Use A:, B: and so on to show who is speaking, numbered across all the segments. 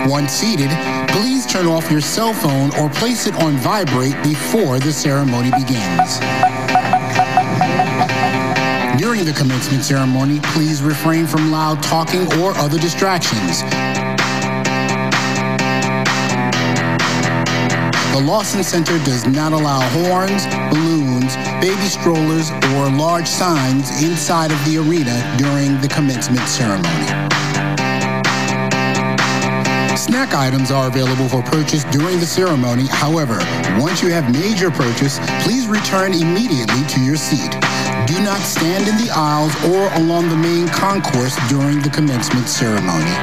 A: Once seated, please turn off your cell phone or place it on vibrate before the ceremony begins. During the commencement ceremony, please refrain from loud talking or other distractions. The Lawson Center does not allow horns, balloons, baby strollers, or large signs inside of the arena during the commencement ceremony. Snack items are available for purchase during the ceremony. However, once you have made your purchase, please return immediately to your seat. Do not stand in the aisles or along the main concourse during the commencement ceremony.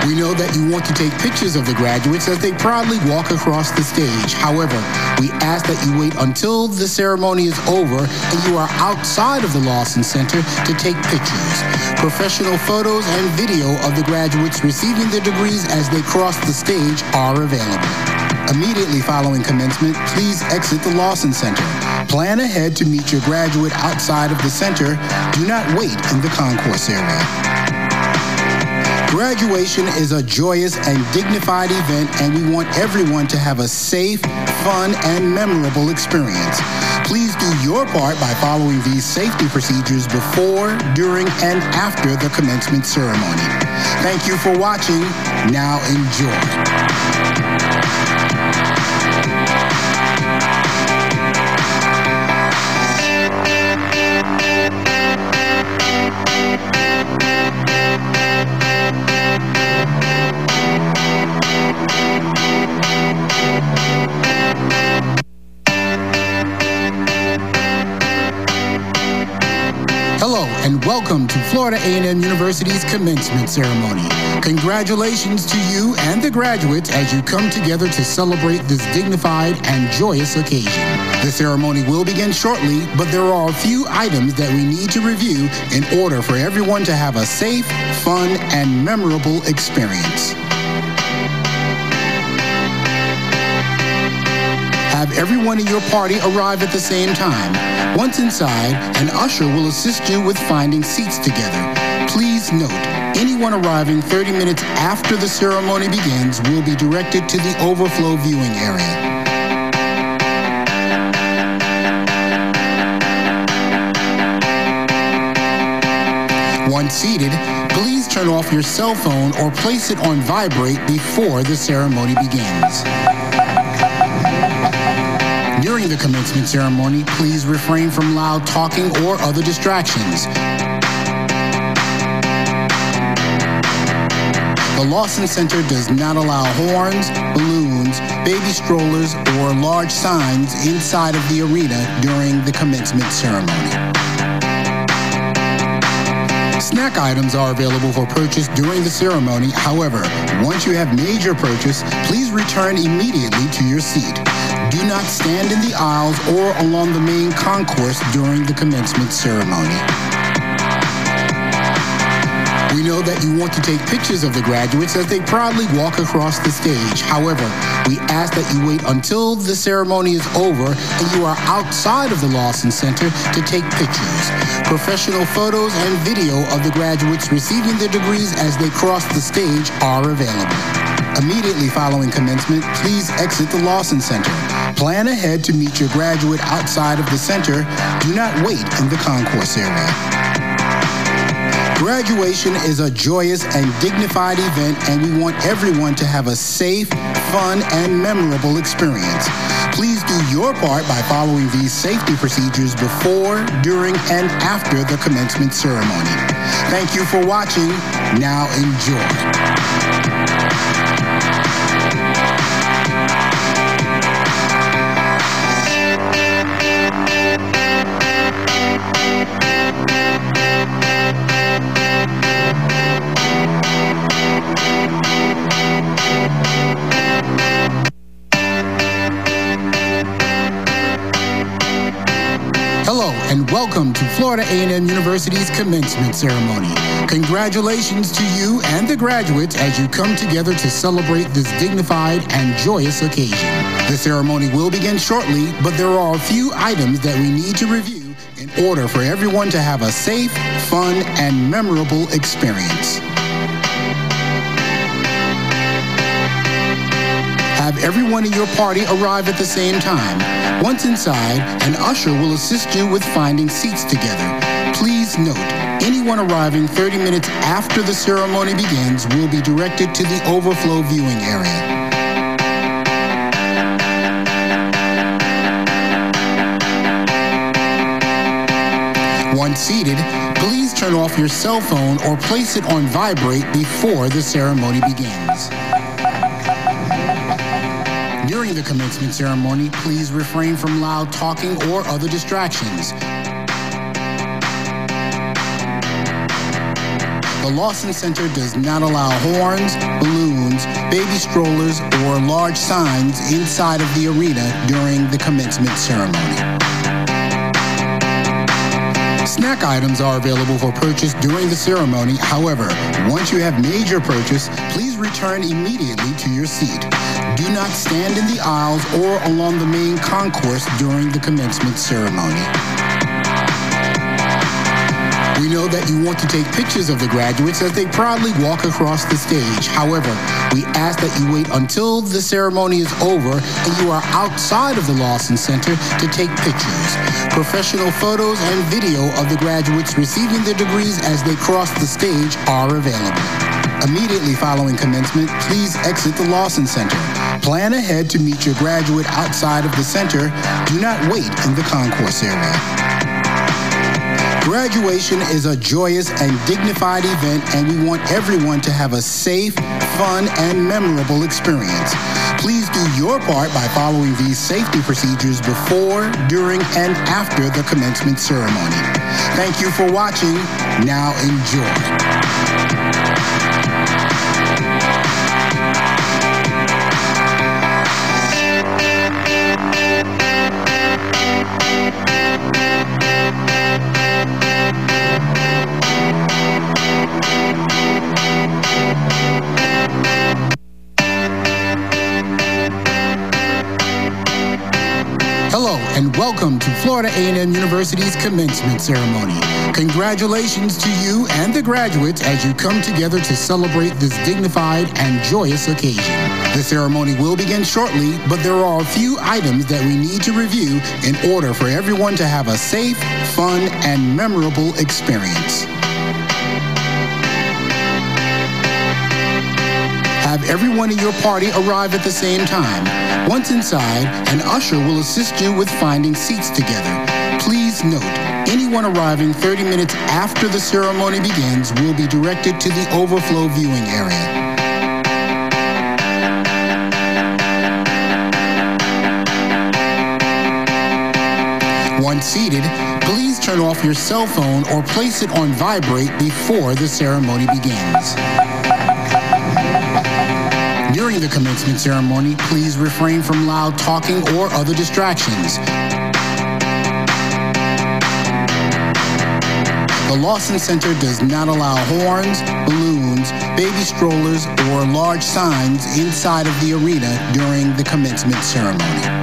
A: We know that you want to take pictures of the graduates as they proudly walk across the stage. However, we ask that you wait until the ceremony is over and you are outside of the Lawson Center to take pictures. Professional photos and video of the graduates receiving their degrees as they cross the stage are available. Immediately following commencement, please exit the Lawson Center. Plan ahead to meet your graduate outside of the center. Do not wait in the concourse area. Graduation is a joyous and dignified event, and we want everyone to have a safe, fun, and memorable experience. Please do your part by following these safety procedures before, during, and after the commencement ceremony. Thank you for watching. Now enjoy. Hello and welcome to Florida A&M University's commencement ceremony. Congratulations to you and the graduates as you come together to celebrate this dignified and joyous occasion. The ceremony will begin shortly, but there are a few items that we need to review in order for everyone to have a safe, fun, and memorable experience. Have everyone in your party arrive at the same time. Once inside, an usher will assist you with finding seats together. Please note, anyone arriving 30 minutes after the ceremony begins will be directed to the overflow viewing area. Once seated, please turn off your cell phone or place it on vibrate before the ceremony begins. During the commencement ceremony, please refrain from loud talking or other distractions. The Lawson Center does not allow horns, balloons, baby strollers, or large signs inside of the arena during the commencement ceremony. Snack items are available for purchase during the ceremony. However, once you have made your purchase, please return immediately to your seat. Do not stand in the aisles or along the main concourse during the commencement ceremony. We know that you want to take pictures of the graduates as they proudly walk across the stage. However, we ask that you wait until the ceremony is over and you are outside of the Lawson Center to take pictures. Professional photos and video of the graduates receiving their degrees as they cross the stage are available. Immediately following commencement, please exit the Lawson Center. Plan ahead to meet your graduate outside of the center. Do not wait in the concourse area. Graduation is a joyous and dignified event, and we want everyone to have a safe, fun, and memorable experience. Please do your part by following these safety procedures before, during, and after the commencement ceremony. Thank you for watching. Now enjoy. Hello and welcome to Florida A&M University's commencement ceremony. Congratulations to you and the graduates as you come together to celebrate this dignified and joyous occasion. The ceremony will begin shortly, but there are a few items that we need to review in order for everyone to have a safe, fun, and memorable experience. Have everyone in your party arrive at the same time. Once inside, an usher will assist you with finding seats together. Please note, anyone arriving 30 minutes after the ceremony begins will be directed to the overflow viewing area. Once seated, please turn off your cell phone or place it on vibrate before the ceremony begins. During the commencement ceremony, please refrain from loud talking or other distractions. The Lawson Center does not allow horns, balloons, baby strollers, or large signs inside of the arena during the commencement ceremony. Snack items are available for purchase during the ceremony. However, once you have made your purchase, please return immediately to your seat. Do not stand in the aisles or along the main concourse during the commencement ceremony. We know that you want to take pictures of the graduates as they proudly walk across the stage. However, we ask that you wait until the ceremony is over and you are outside of the Lawson Center to take pictures. Professional photos and video of the graduates receiving their degrees as they cross the stage are available. Immediately following commencement, please exit the Lawson Center. Plan ahead to meet your graduate outside of the center. Do not wait in the concourse area. Graduation is a joyous and dignified event, and we want everyone to have a safe, fun, and memorable experience. Please do your part by following these safety procedures before, during, and after the commencement ceremony. Thank you for watching. Now enjoy. Hello and welcome to Florida A&M University's commencement ceremony. Congratulations to you and the graduates as you come together to celebrate this dignified and joyous occasion. The ceremony will begin shortly, but there are a few items that we need to review in order for everyone to have a safe, fun, and memorable experience. Have everyone in your party arrive at the same time. Once inside, an usher will assist you with finding seats together. Please note, anyone arriving 30 minutes after the ceremony begins will be directed to the overflow viewing area. Once seated, please turn off your cell phone or place it on vibrate before the ceremony begins. During the commencement ceremony, please refrain from loud talking or other distractions. The Lawson Center does not allow horns, balloons, baby strollers, or large signs inside of the arena during the commencement ceremony.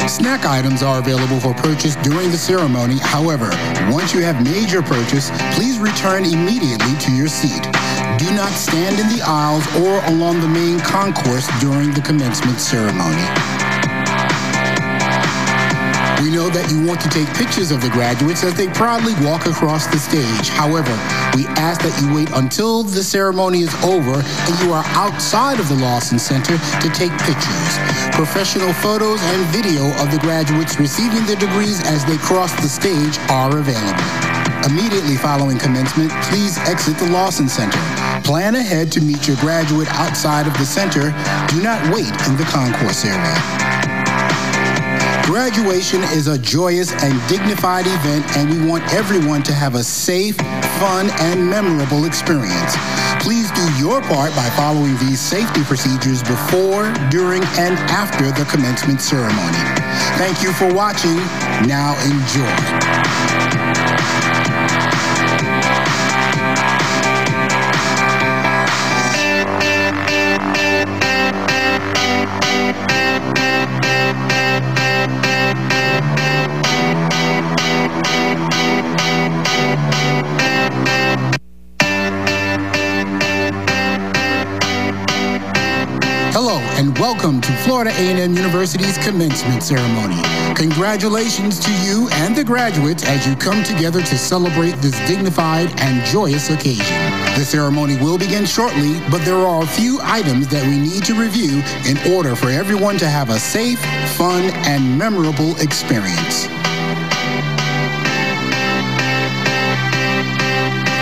A: Snack items are available for purchase during the ceremony. However, once you have made your purchase, please return immediately to your seat. Do not stand in the aisles or along the main concourse during the commencement ceremony. We know that you want to take pictures of the graduates as they proudly walk across the stage. However, we ask that you wait until the ceremony is over and you are outside of the Lawson Center to take pictures. Professional photos and video of the graduates receiving their degrees as they cross the stage are available. Immediately following commencement, please exit the Lawson Center. Plan ahead to meet your graduate outside of the center. Do not wait in the concourse area. Graduation is a joyous and dignified event, and we want everyone to have a safe, fun, and memorable experience. Please do your part by following these safety procedures before, during, and after the commencement ceremony. Thank you for watching. Now enjoy. and welcome to Florida A&M University's commencement ceremony. Congratulations to you and the graduates as you come together to celebrate this dignified and joyous occasion. The ceremony will begin shortly, but there are a few items that we need to review in order for everyone to have a safe, fun, and memorable experience.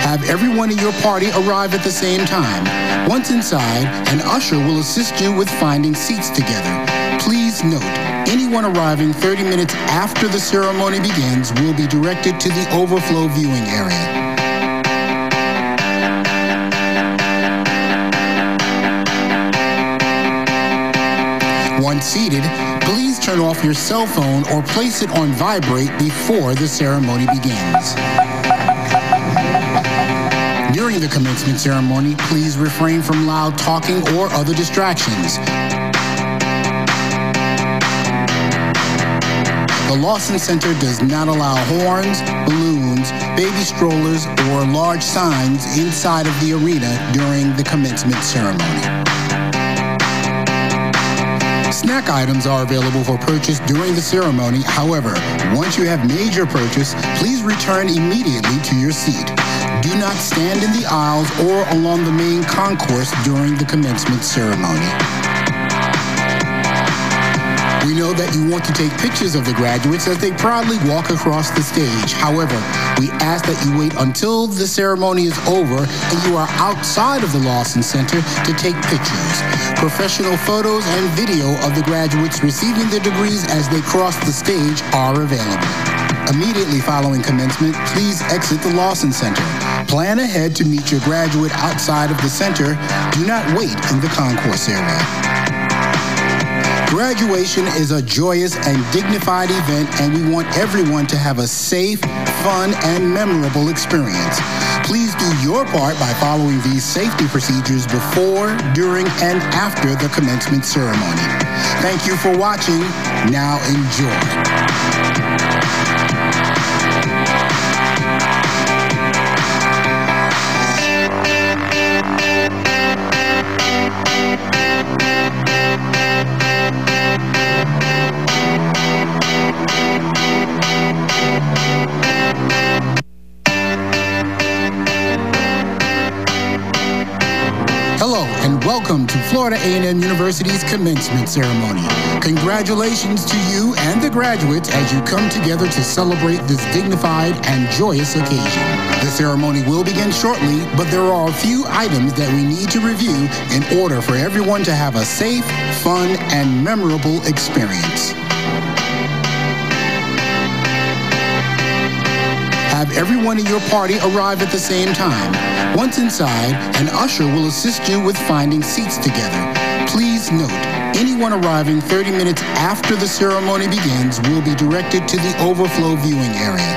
A: Have everyone in your party arrive at the same time. Once inside, an usher will assist you with finding seats together. Please note, anyone arriving 30 minutes after the ceremony begins will be directed to the overflow viewing area. Once seated, please turn off your cell phone or place it on vibrate before the ceremony begins. During the commencement ceremony, please refrain from loud talking or other distractions. The Lawson Center does not allow horns, balloons, baby strollers, or large signs inside of the arena during the commencement ceremony. Snack items are available for purchase during the ceremony. However, once you have made your purchase, please return immediately to your seat. Do not stand in the aisles or along the main concourse during the commencement ceremony. We know that you want to take pictures of the graduates as they proudly walk across the stage. However, we ask that you wait until the ceremony is over and you are outside of the Lawson Center to take pictures. Professional photos and video of the graduates receiving their degrees as they cross the stage are available. Immediately following commencement, please exit the Lawson Center. Plan ahead to meet your graduate outside of the center. Do not wait in the concourse area. Graduation is a joyous and dignified event, and we want everyone to have a safe, fun, and memorable experience. Please do your part by following these safety procedures before, during, and after the commencement ceremony. Thank you for watching. Now enjoy. Hello and welcome to Florida A&M University's commencement ceremony. Congratulations to you and the graduates as you come together to celebrate this dignified and joyous occasion. The ceremony will begin shortly, but there are a few items that we need to review in order for everyone to have a safe, fun, and memorable experience. Have everyone in your party arrive at the same time. Once inside, an usher will assist you with finding seats together. Please note, anyone arriving 30 minutes after the ceremony begins will be directed to the overflow viewing area.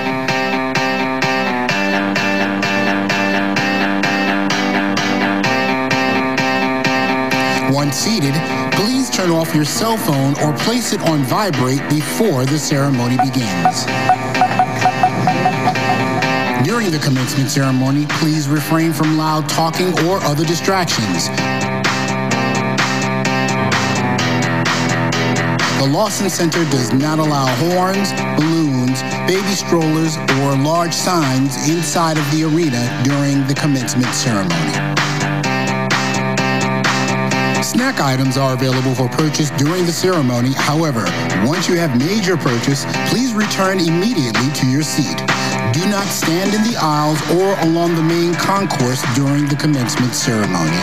A: Once seated, please turn off your cell phone or place it on vibrate before the ceremony begins. During the commencement ceremony, please refrain from loud talking or other distractions. The Lawson Center does not allow horns, balloons, baby strollers, or large signs inside of the arena during the commencement ceremony. Snack items are available for purchase during the ceremony. However, once you have made your purchase, please return immediately to your seat. Do not stand in the aisles or along the main concourse during the commencement ceremony.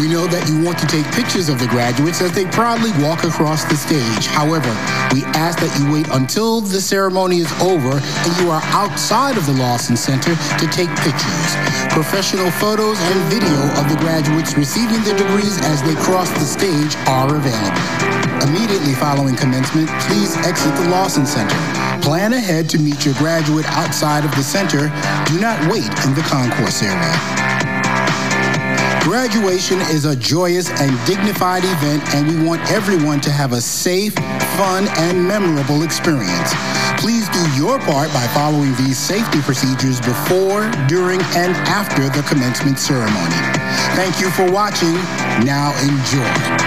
A: We know that you want to take pictures of the graduates as they proudly walk across the stage. However, we ask that you wait until the ceremony is over and you are outside of the Lawson Center to take pictures. Professional photos and video of the graduates receiving their degrees as they cross the stage are available. Immediately following commencement, please exit the Lawson Center. Plan ahead to meet your graduate outside of the center. Do not wait in the concourse area. Graduation is a joyous and dignified event, and we want everyone to have a safe, fun, and memorable experience. Please do your part by following these safety procedures before, during, and after the commencement ceremony. Thank you for watching. Now enjoy.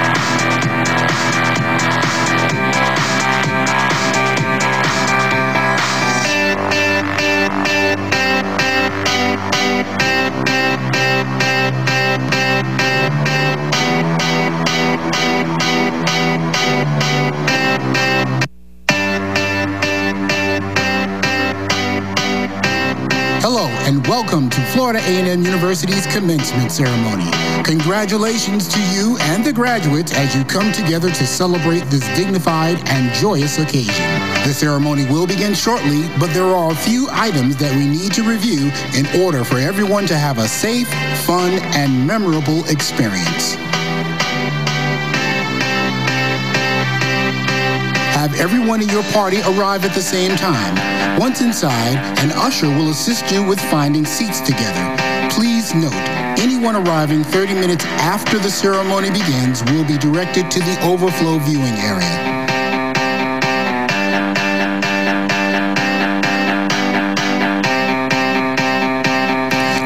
A: Hello and welcome to Florida A&M University's commencement ceremony. Congratulations to you and the graduates as you come together to celebrate this dignified and joyous occasion. The ceremony will begin shortly, but there are a few items that we need to review in order for everyone to have a safe, fun, and memorable experience. Have everyone in your party arrive at the same time. Once inside, an usher will assist you with finding seats together. Please note, anyone arriving 30 minutes after the ceremony begins will be directed to the overflow viewing area.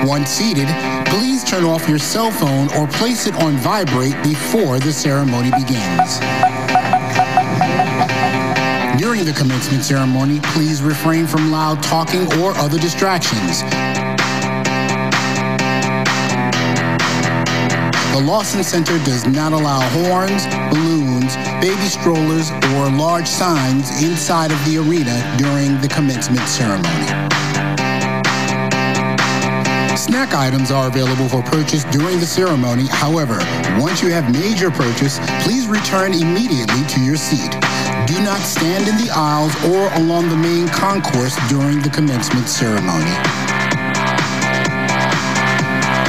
A: Once seated, please turn off your cell phone or place it on vibrate before the ceremony begins. During the commencement ceremony, please refrain from loud talking or other distractions. The Lawson Center does not allow horns, balloons, baby strollers, or large signs inside of the arena during the commencement ceremony. Snack items are available for purchase during the ceremony. However, once you have made your purchase, please return immediately to your seat. Do not stand in the aisles or along the main concourse during the commencement ceremony.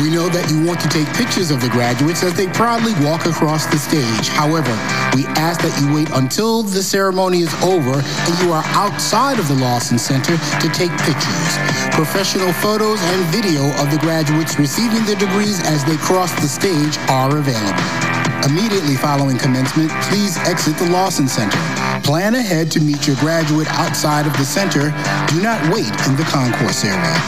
A: We know that you want to take pictures of the graduates as they proudly walk across the stage. However, we ask that you wait until the ceremony is over and you are outside of the Lawson Center to take pictures. Professional photos and video of the graduates receiving their degrees as they cross the stage are available. Immediately following commencement, please exit the Lawson Center. Plan ahead to meet your graduate outside of the center. Do not wait in the concourse area.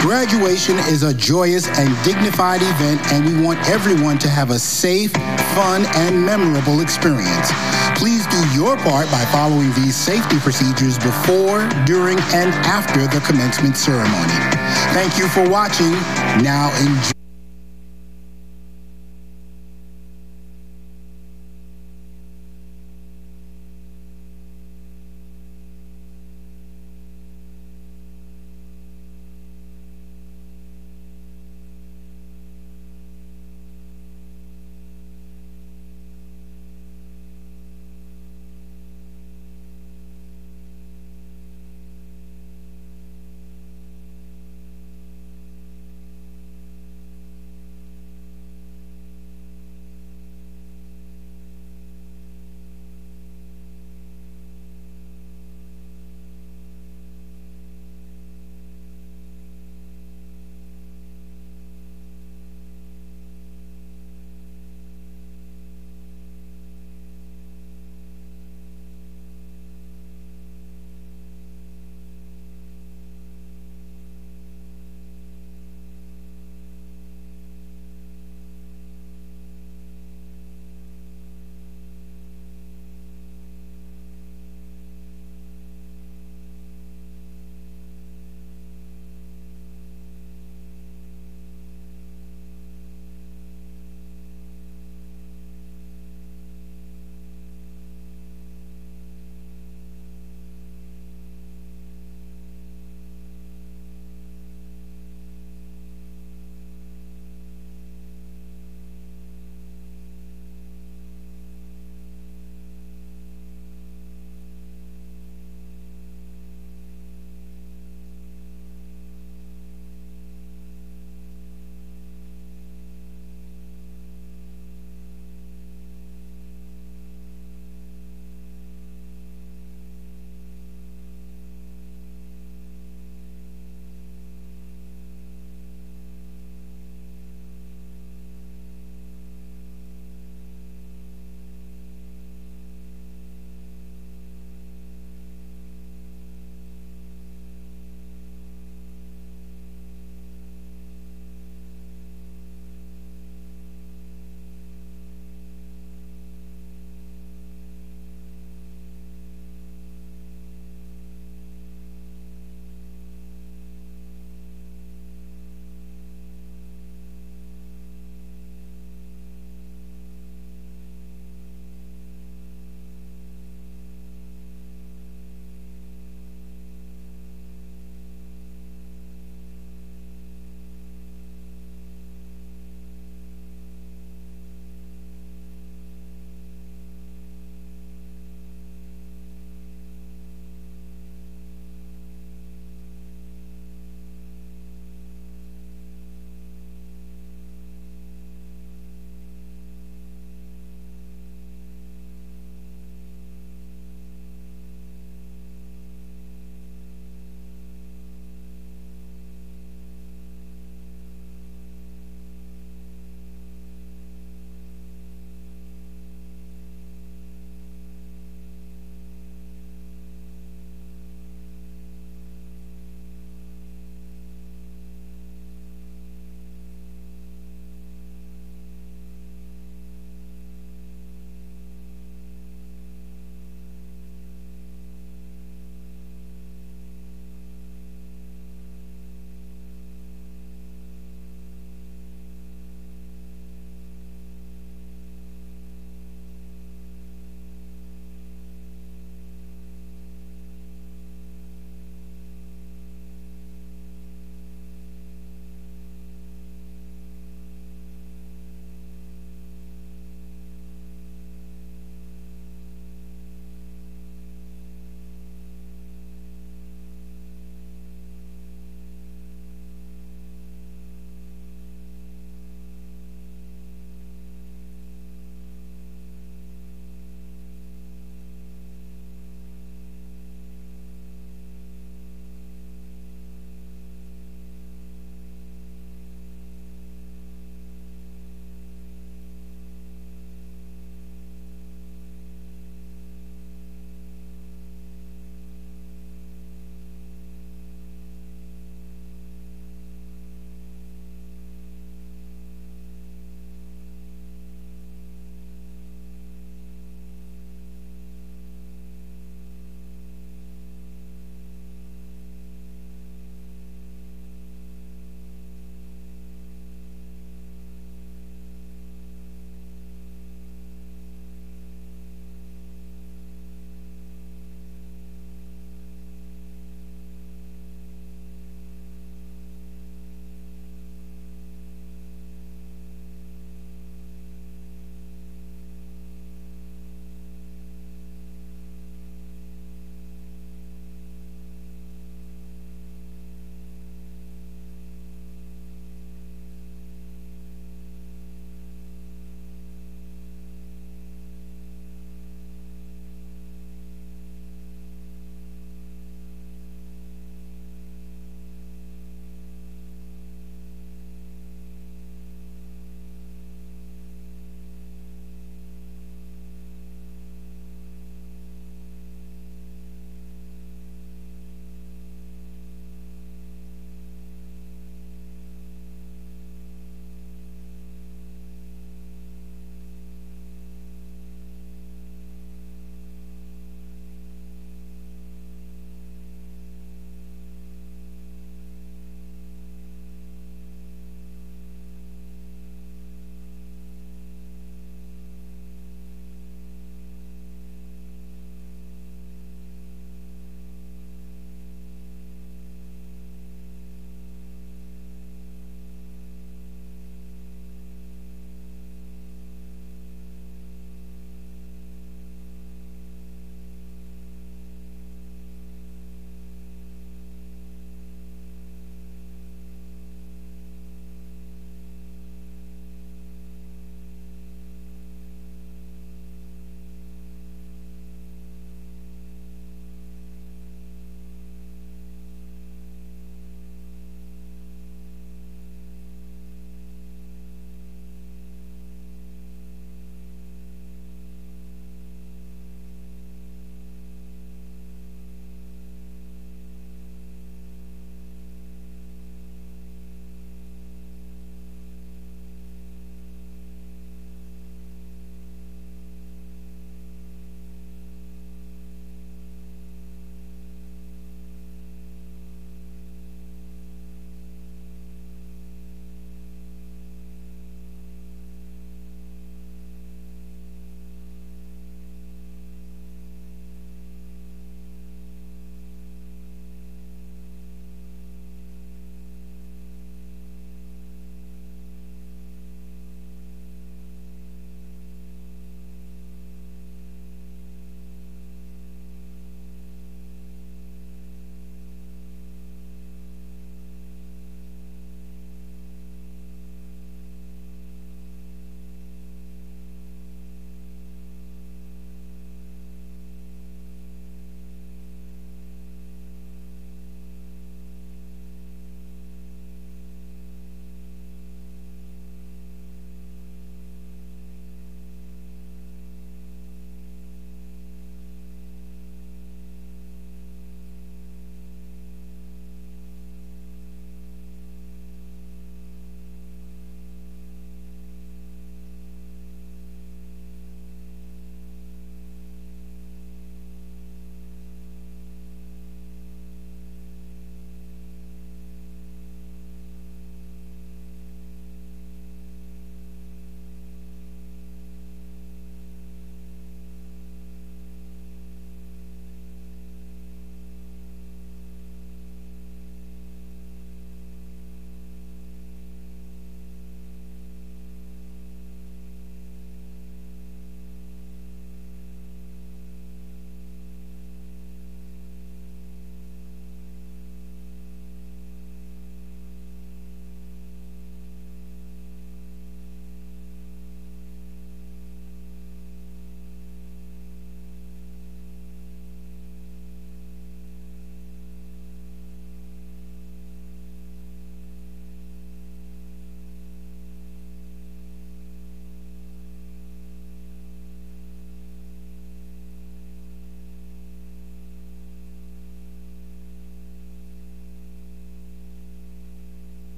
A: Graduation is a joyous and dignified event, and we want everyone to have a safe, fun, and memorable experience. Please do your part by following these safety procedures before, during, and after the commencement ceremony. Thank you for watching. Now enjoy.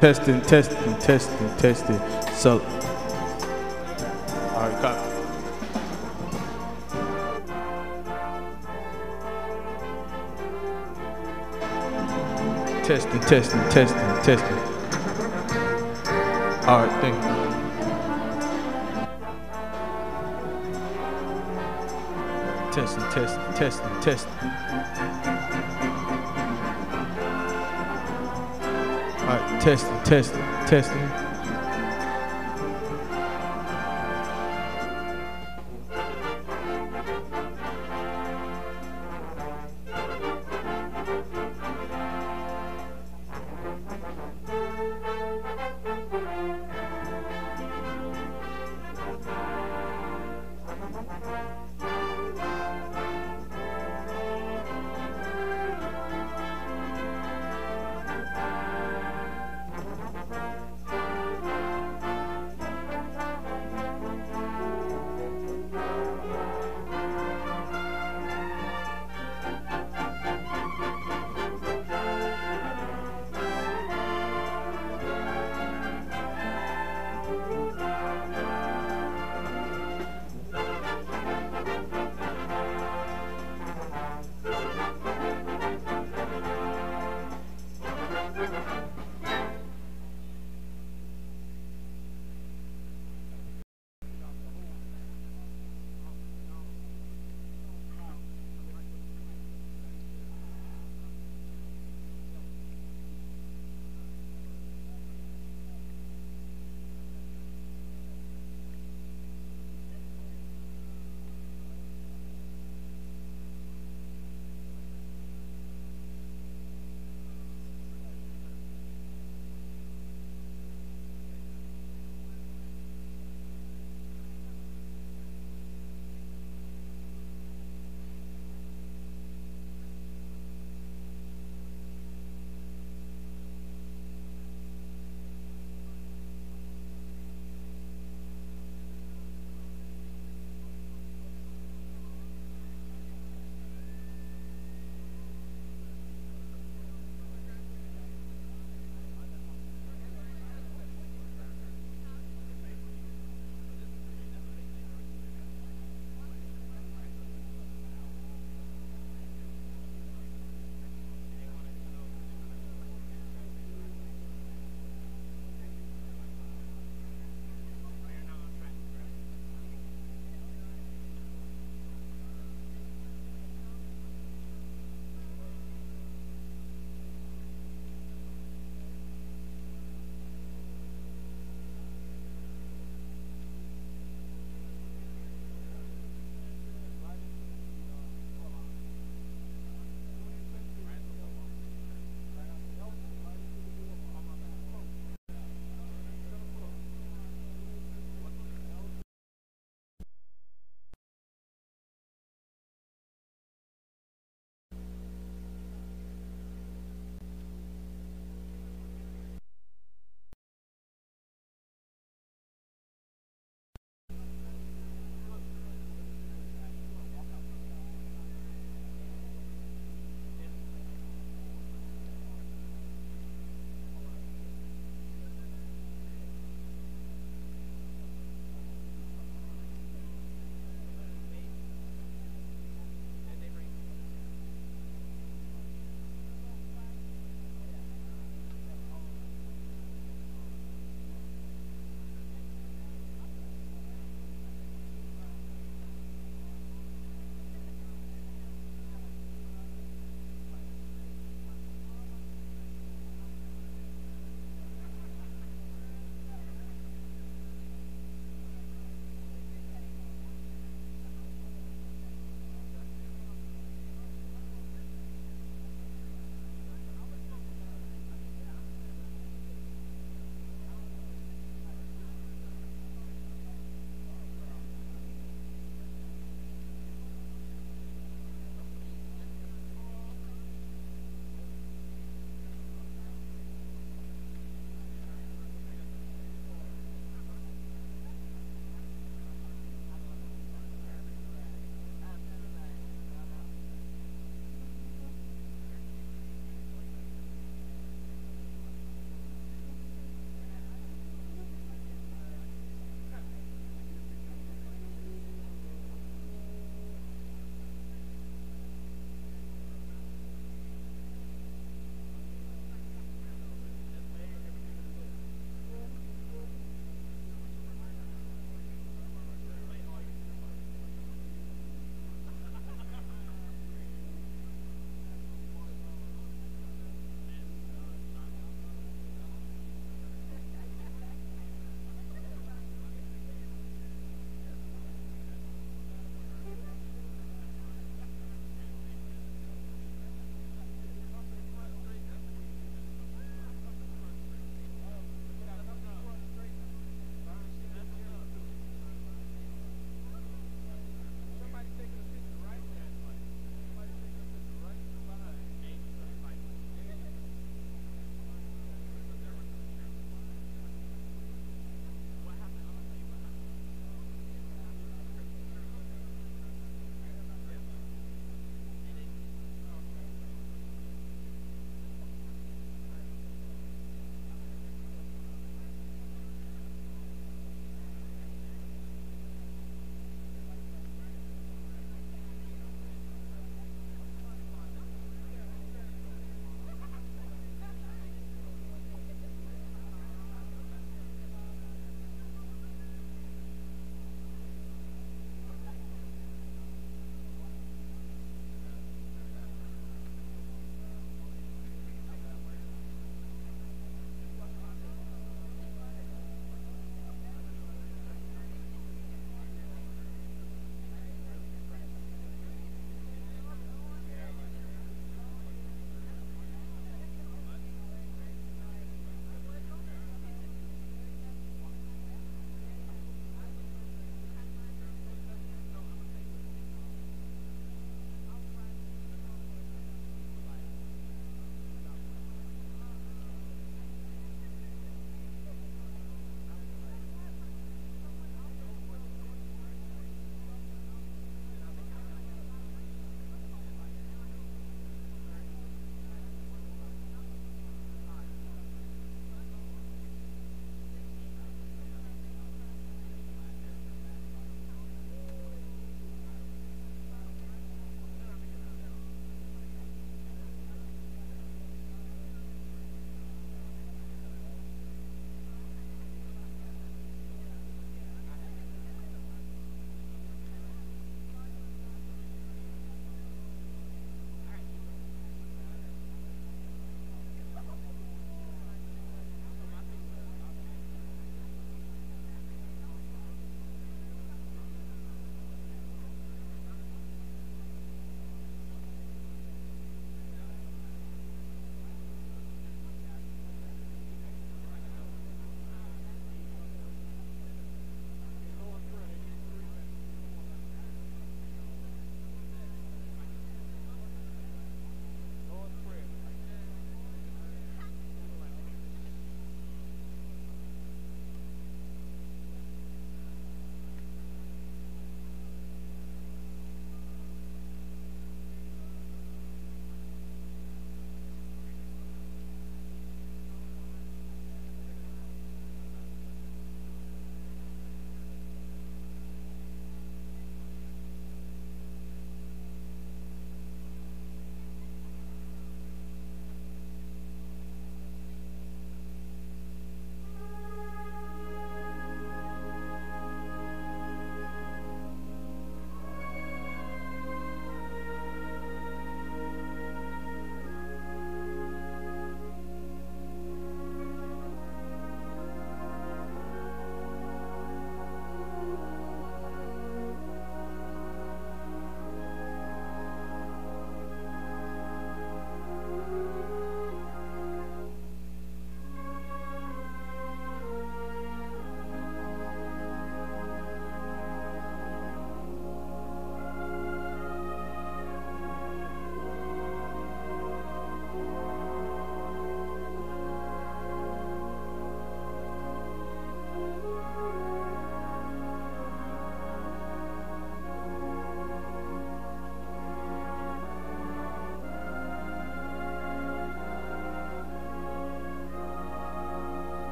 B: Testing, testing, testing, testing. So, all right, copy. Testing, testing, testing, testing. All right, thank you. Testing, testing, testing, testing. All right, testing, testing, testing.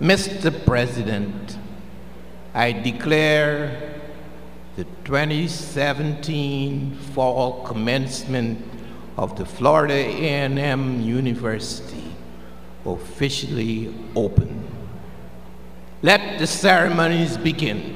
C: Mr. President, I declare the 2017 fall commencement of the Florida A&M University officially open. Let the ceremonies begin.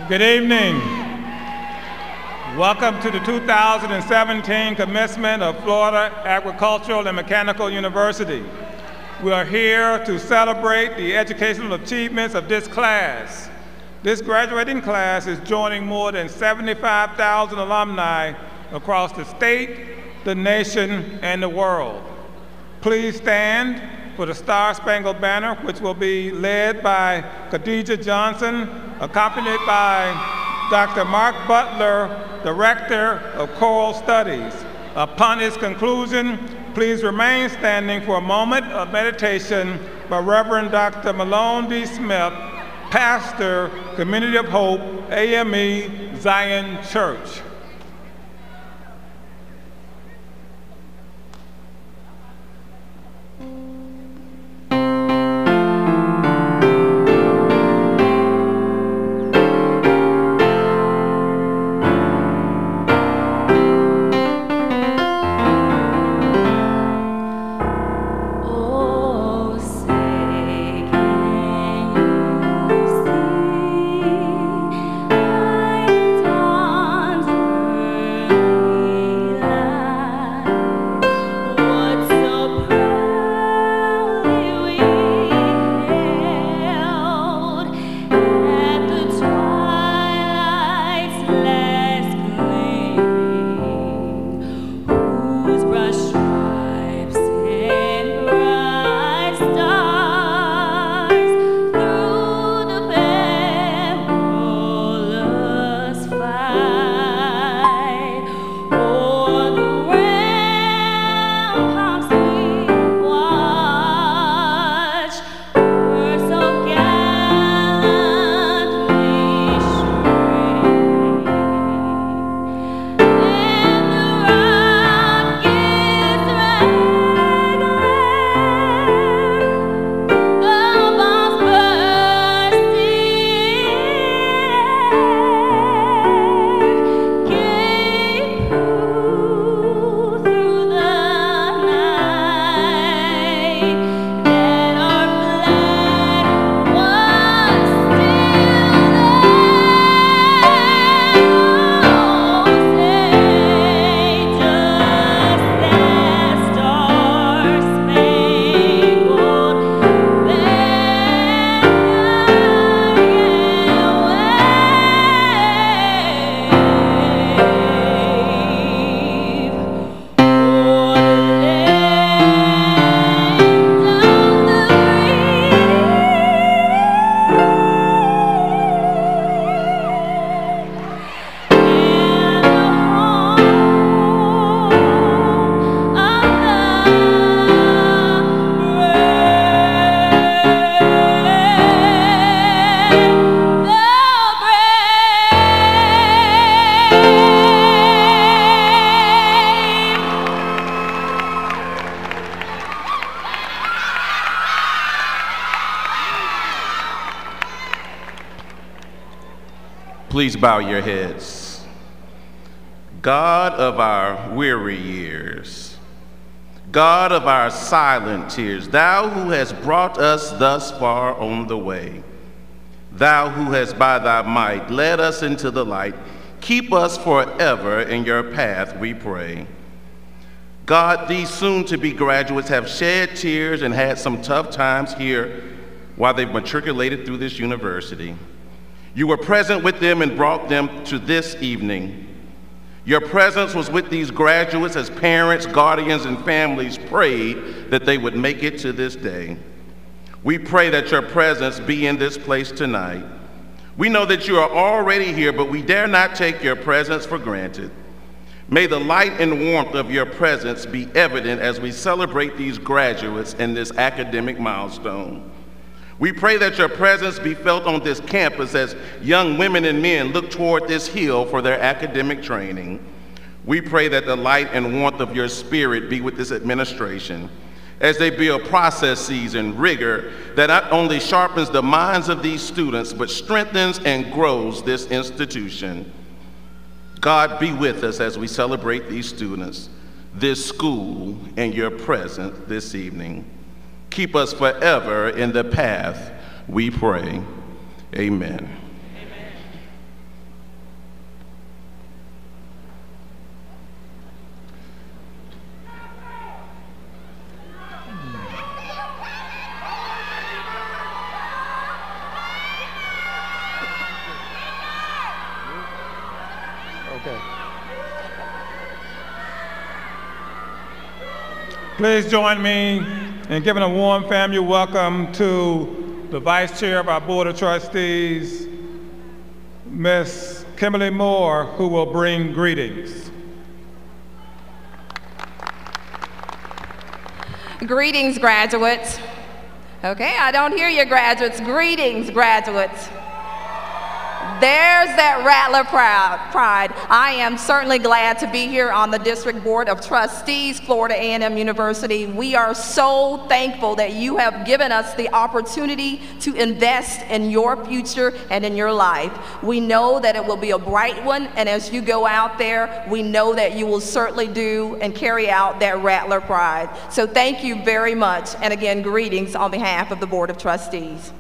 D: Good evening. Welcome to the 2017 commencement of Florida Agricultural and Mechanical University. We are here to celebrate the educational achievements of this class. This graduating class is joining more than 75,000 alumni across the state, the nation, and the world. Please stand for the Star-Spangled Banner, which will be led by Khadijah Johnson, accompanied by Dr. Mark Butler, Director of Choral Studies. Upon its conclusion, please remain standing for a moment of meditation by Reverend Dr. Malone D. Smith, Pastor, Community of Hope, AME, Zion Church.
E: Please bow your heads. God of our weary years, God of our silent tears, thou who hast brought us thus far on the way, thou who hast by thy might led us into the light, keep us forever in your path, we pray. God, these soon-to-be graduates have shed tears and had some tough times here while they've matriculated through this university. You were present with them and brought them to this evening. Your presence was with these graduates as parents, guardians, and families prayed that they would make it to this day. We pray that your presence be in this place tonight. We know that you are already here, but we dare not take your presence for granted. May the light and warmth of your presence be evident as we celebrate these graduates and this academic milestone. We pray that your presence be felt on this campus as young women and men look toward this hill for their academic training. We pray that the light and warmth of your spirit be with this administration as they build processes and rigor that not only sharpens the minds of these students, but strengthens and grows this institution. God, be with us as we celebrate these students, this school, and your presence this evening. Keep us forever in the path, we pray. Amen.
D: Amen. Please join me in giving a warm family welcome to the Vice Chair of our Board of Trustees, Ms. Kimberly Moore, who will bring greetings.
F: Greetings, graduates. Okay, I don't hear you, graduates. Greetings, graduates. There's that Rattler pride. I am certainly glad to be here on the District Board of Trustees, Florida A&M University. We are so thankful that you have given us the opportunity to invest in your future and in your life. We know that it will be a bright one, and as you go out there, we know that you will certainly do and carry out that Rattler pride. So thank you very much, and again, greetings on behalf of the Board of Trustees.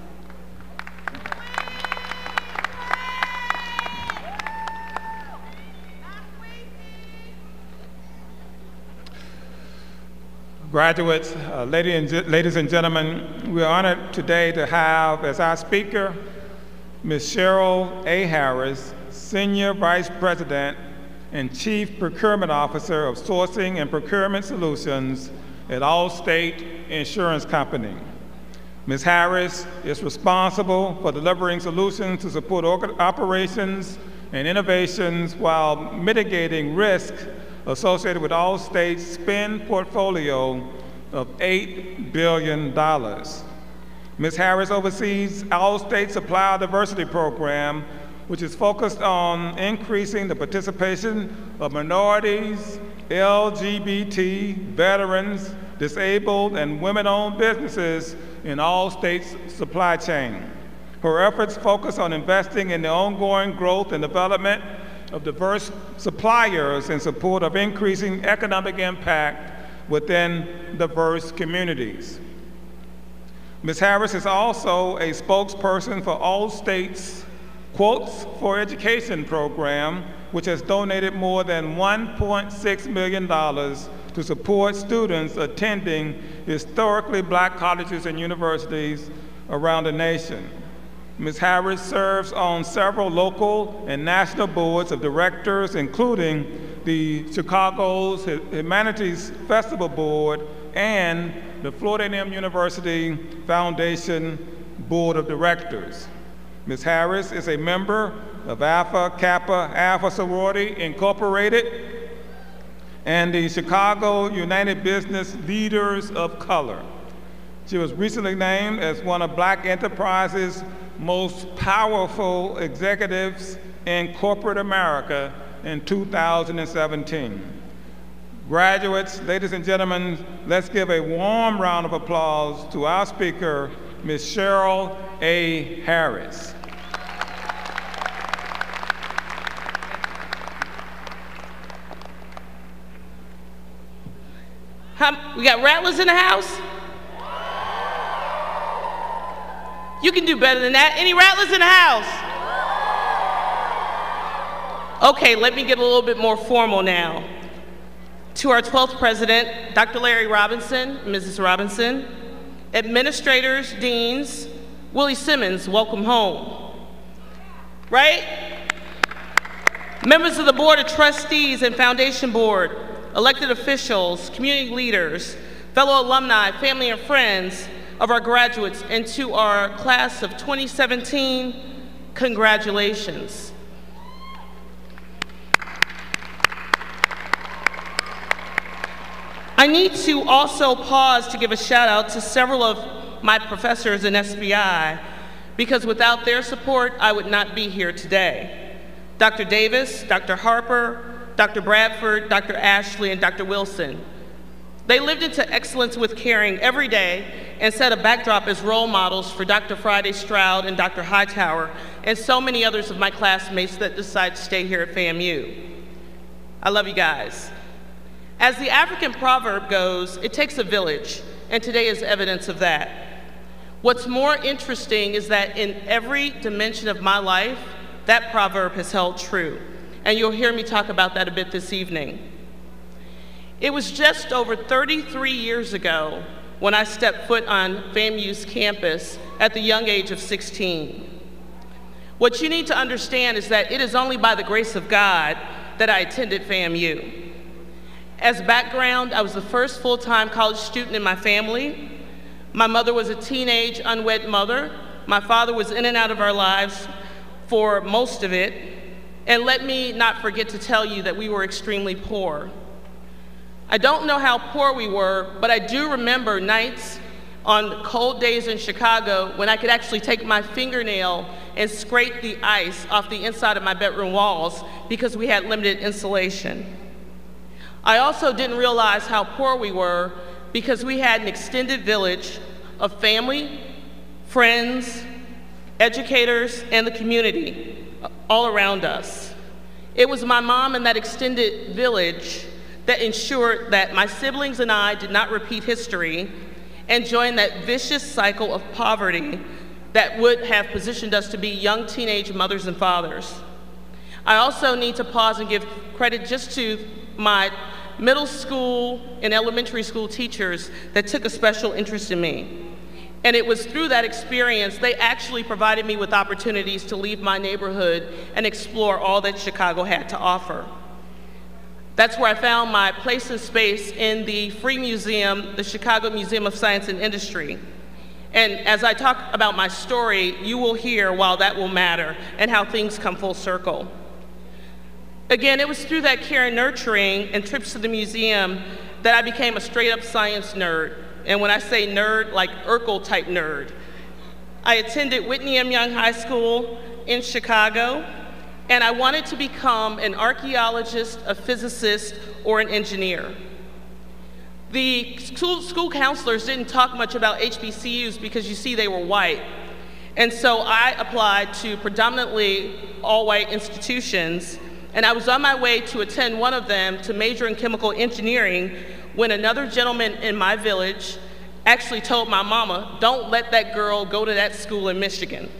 D: Graduates, ladies and gentlemen, we are honored today to have as our speaker Ms. Cheryl A. Harris, Senior Vice President and Chief Procurement Officer of Sourcing and Procurement Solutions at Allstate Insurance Company. Ms. Harris is responsible for delivering solutions to support operations and innovations while mitigating risk associated with Allstate's spend portfolio of $8 billion. Ms. Harris oversees Allstate's Supplier Diversity Program, which is focused on increasing the participation of minorities, LGBT, veterans, disabled, and women-owned businesses in Allstate's supply chain. Her efforts focus on investing in the ongoing growth and development of diverse suppliers in support of increasing economic impact within diverse communities. Ms. Harris is also a spokesperson for Allstate's Quotes for Education program, which has donated more than $1.6 million to support students attending historically Black colleges and universities around the nation. Ms. Harris serves on several local and national boards of directors, including the Chicago's Humanities Festival Board and the Florida A&M University Foundation Board of Directors. Ms. Harris is a member of Alpha Kappa Alpha Sorority Incorporated and the Chicago United Business Leaders of Color. She was recently named as one of Black Enterprise's most powerful executives in corporate America in 2017. Graduates, ladies and gentlemen, let's give a warm round of applause to our speaker, Ms. Cheryl A. Harris.
G: We got rattlers in the house? You can do better than that. Any rattlers in the house? Okay, let me get a little bit more formal now. To our 12th president, Dr. Larry Robinson, Mrs. Robinson, administrators, deans, Willie Simmons, welcome home. Right? Members of the Board of Trustees and Foundation Board, elected officials, community leaders, fellow alumni, family and friends of our graduates, and to our class of 2017, congratulations. I need to also pause to give a shout out to several of my professors in SBI, because without their support, I would not be here today. Dr. Davis, Dr. Harper, Dr. Bradford, Dr. Ashley, and Dr. Wilson. They lived into excellence with caring every day and set a backdrop as role models for Dr. Friday Stroud and Dr. Hightower, and so many others of my classmates that decide to stay here at FAMU. I love you guys. As the African proverb goes, it takes a village, and today is evidence of that. What's more interesting is that in every dimension of my life, that proverb has held true, and you'll hear me talk about that a bit this evening. It was just over 33 years ago when I stepped foot on FAMU's campus at the young age of 16. What you need to understand is that it is only by the grace of God that I attended FAMU. As background, I was the first full-time college student in my family. My mother was a teenage unwed mother. My father was in and out of our lives for most of it. And let me not forget to tell you that we were extremely poor. I don't know how poor we were, but I do remember nights on cold days in Chicago when I could actually take my fingernail and scrape the ice off the inside of my bedroom walls because we had limited insulation. I also didn't realize how poor we were because we had an extended village of family, friends, educators, and the community all around us. It was my mom and that extended village that ensured that my siblings and I did not repeat history and join that vicious cycle of poverty that would have positioned us to be young teenage mothers and fathers. I also need to pause and give credit just to my middle school and elementary school teachers that took a special interest in me. And it was through that experience, they actually provided me with opportunities to leave my neighborhood and explore all that Chicago had to offer. That's where I found my place and space in the Free Museum, the Chicago Museum of Science and Industry. And as I talk about my story, you will hear why that will matter and how things come full circle. Again, it was through that care and nurturing and trips to the museum that I became a straight-up science nerd. And when I say nerd, like Urkel-type nerd. I attended Whitney M. Young High School in Chicago, and I wanted to become an archaeologist, a physicist, or an engineer. The school counselors didn't talk much about HBCUs because you see they were white. And so I applied to predominantly all-white institutions, and I was on my way to attend one of them to major in chemical engineering when another gentleman in my village actually told my mama, "Don't let that girl go to that school in Michigan."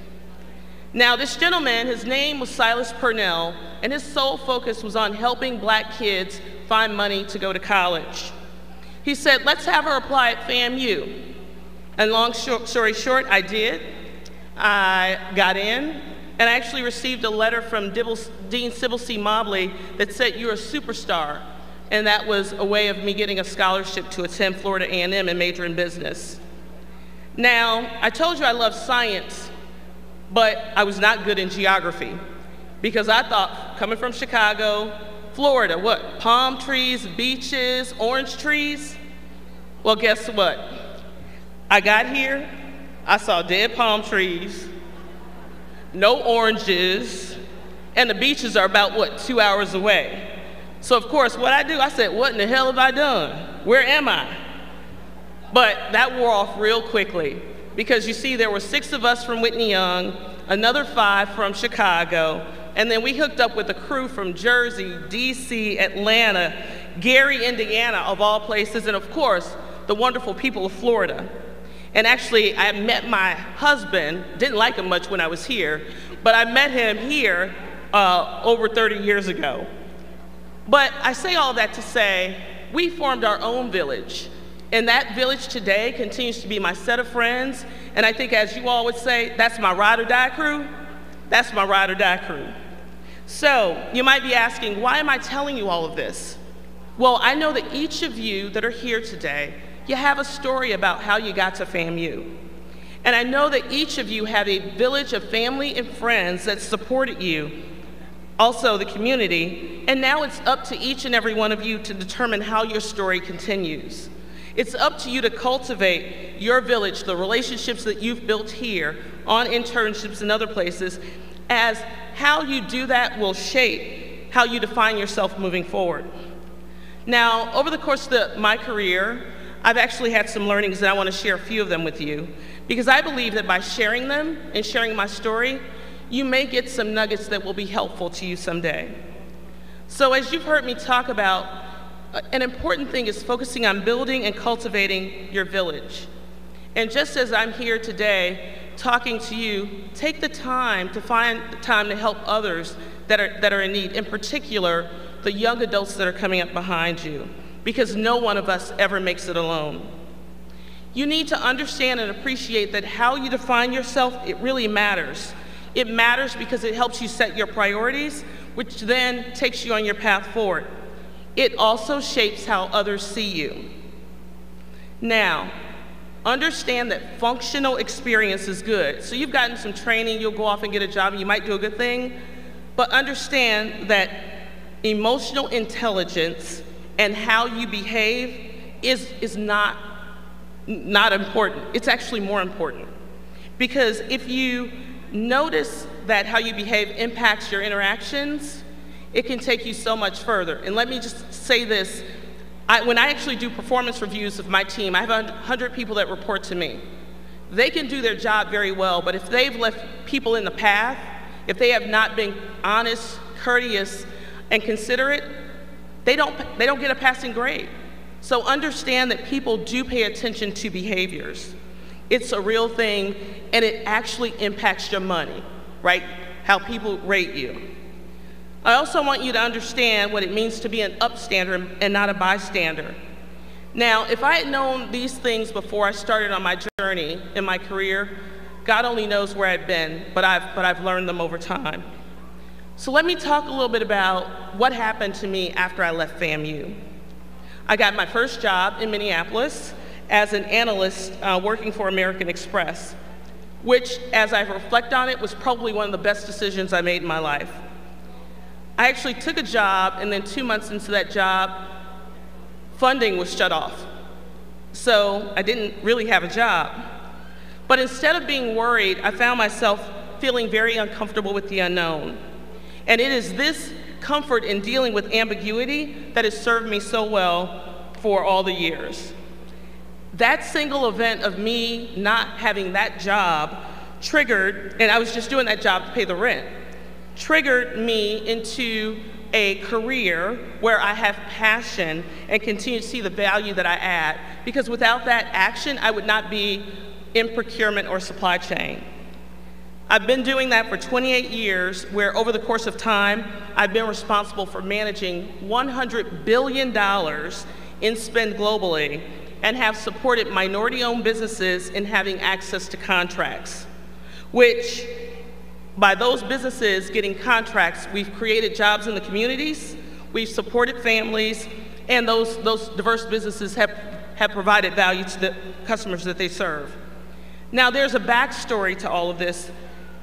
G: Now, this gentleman, his name was Silas Purnell, and his sole focus was on helping black kids find money to go to college. He said, "Let's have her apply at FAMU." And long story short, I did. I got in, and I actually received a letter from Dean Sybil C. Mobley that said, "You're a superstar." And that was a way of me getting a scholarship to attend Florida A&M and major in business. Now, I told you I love science, but I was not good in geography because I thought, coming from Chicago, Florida, what? Palm trees, beaches, orange trees? Well, guess what? I got here, I saw dead palm trees, no oranges, and the beaches are about, what, 2 hours away. So of course, what I do, I said, what in the hell have I done? Where am I? But that wore off real quickly because you see there were 6 of us from Whitney Young, another 5 from Chicago, and then we hooked up with a crew from Jersey, DC, Atlanta, Gary, Indiana, of all places, and of course, the wonderful people of Florida. And actually, I met my husband, didn't like him much when I was here, but I met him here over 30 years ago. But I say all that to say, we formed our own village. And that village today continues to be my set of friends. And I think, as you all would say, that's my ride or die crew. That's my ride or die crew. So you might be asking, why am I telling you all of this? Well, I know that each of you that are here today, you have a story about how you got to FAMU. And I know that each of you have a village of family and friends that supported you, also the community, and now it's up to each and every one of you to determine how your story continues. It's up to you to cultivate your village, the relationships that you've built here on internships and other places, as how you do that will shape how you define yourself moving forward. Now, over the course of my career, I've actually had some learnings, and I want to share a few of them with you, because I believe that by sharing them and sharing my story, you may get some nuggets that will be helpful to you someday. So as you've heard me talk about, an important thing is focusing on building and cultivating your village. And just as I'm here today talking to you, take the time to find the time to help others that are in need, in particular, the young adults that are coming up behind you, because no one of us ever makes it alone. You need to understand and appreciate that how you define yourself, it really matters. It matters because it helps you set your priorities, which then takes you on your path forward. it also shapes how others see you. Now, understand that functional experience is good. So you've gotten some training, you'll go off and get a job, and you might do a good thing, but understand that emotional intelligence and how you behave is not important. It's actually more important. Because if you notice that how you behave impacts your interactions, it can take you so much further. And let me just say this, when I actually do performance reviews of my team, I have 100 people that report to me. They can do their job very well, but if they've left people in the path, if they have not been honest, courteous, and considerate, they don't get a passing grade. So understand that people do pay attention to behaviors. It's a real thing, and it actually impacts your money, right? How people rate you. I also want you to understand what it means to be an upstander and not a bystander. Now, if I had known these things before I started on my journey in my career, God only knows where I'd been, but I've learned them over time. So let me talk a little bit about what happened to me after I left FAMU. I got my first job in Minneapolis as an analyst working for American Express, which, as I reflect on it, was probably one of the best decisions I made in my life. I actually took a job, and then 2 months into that job, funding was shut off. So I didn't really have a job. But instead of being worried, I found myself feeling very uncomfortable with the unknown. And it is this comfort in dealing with ambiguity that has served me so well for all the years. That single event of me not having that job triggered, and I was just doing that job to pay the rent, triggered me into a career where I have passion and continue to see the value that I add. Because without that action, I would not be in procurement or supply chain. I've been doing that for 28 years, where over the course of time, I've been responsible for managing $100 billion in spend globally and have supported minority-owned businesses in having access to contracts, which, by those businesses getting contracts, we've created jobs in the communities, we've supported families, and those diverse businesses have provided value to the customers that they serve. Now, there's a backstory to all of this,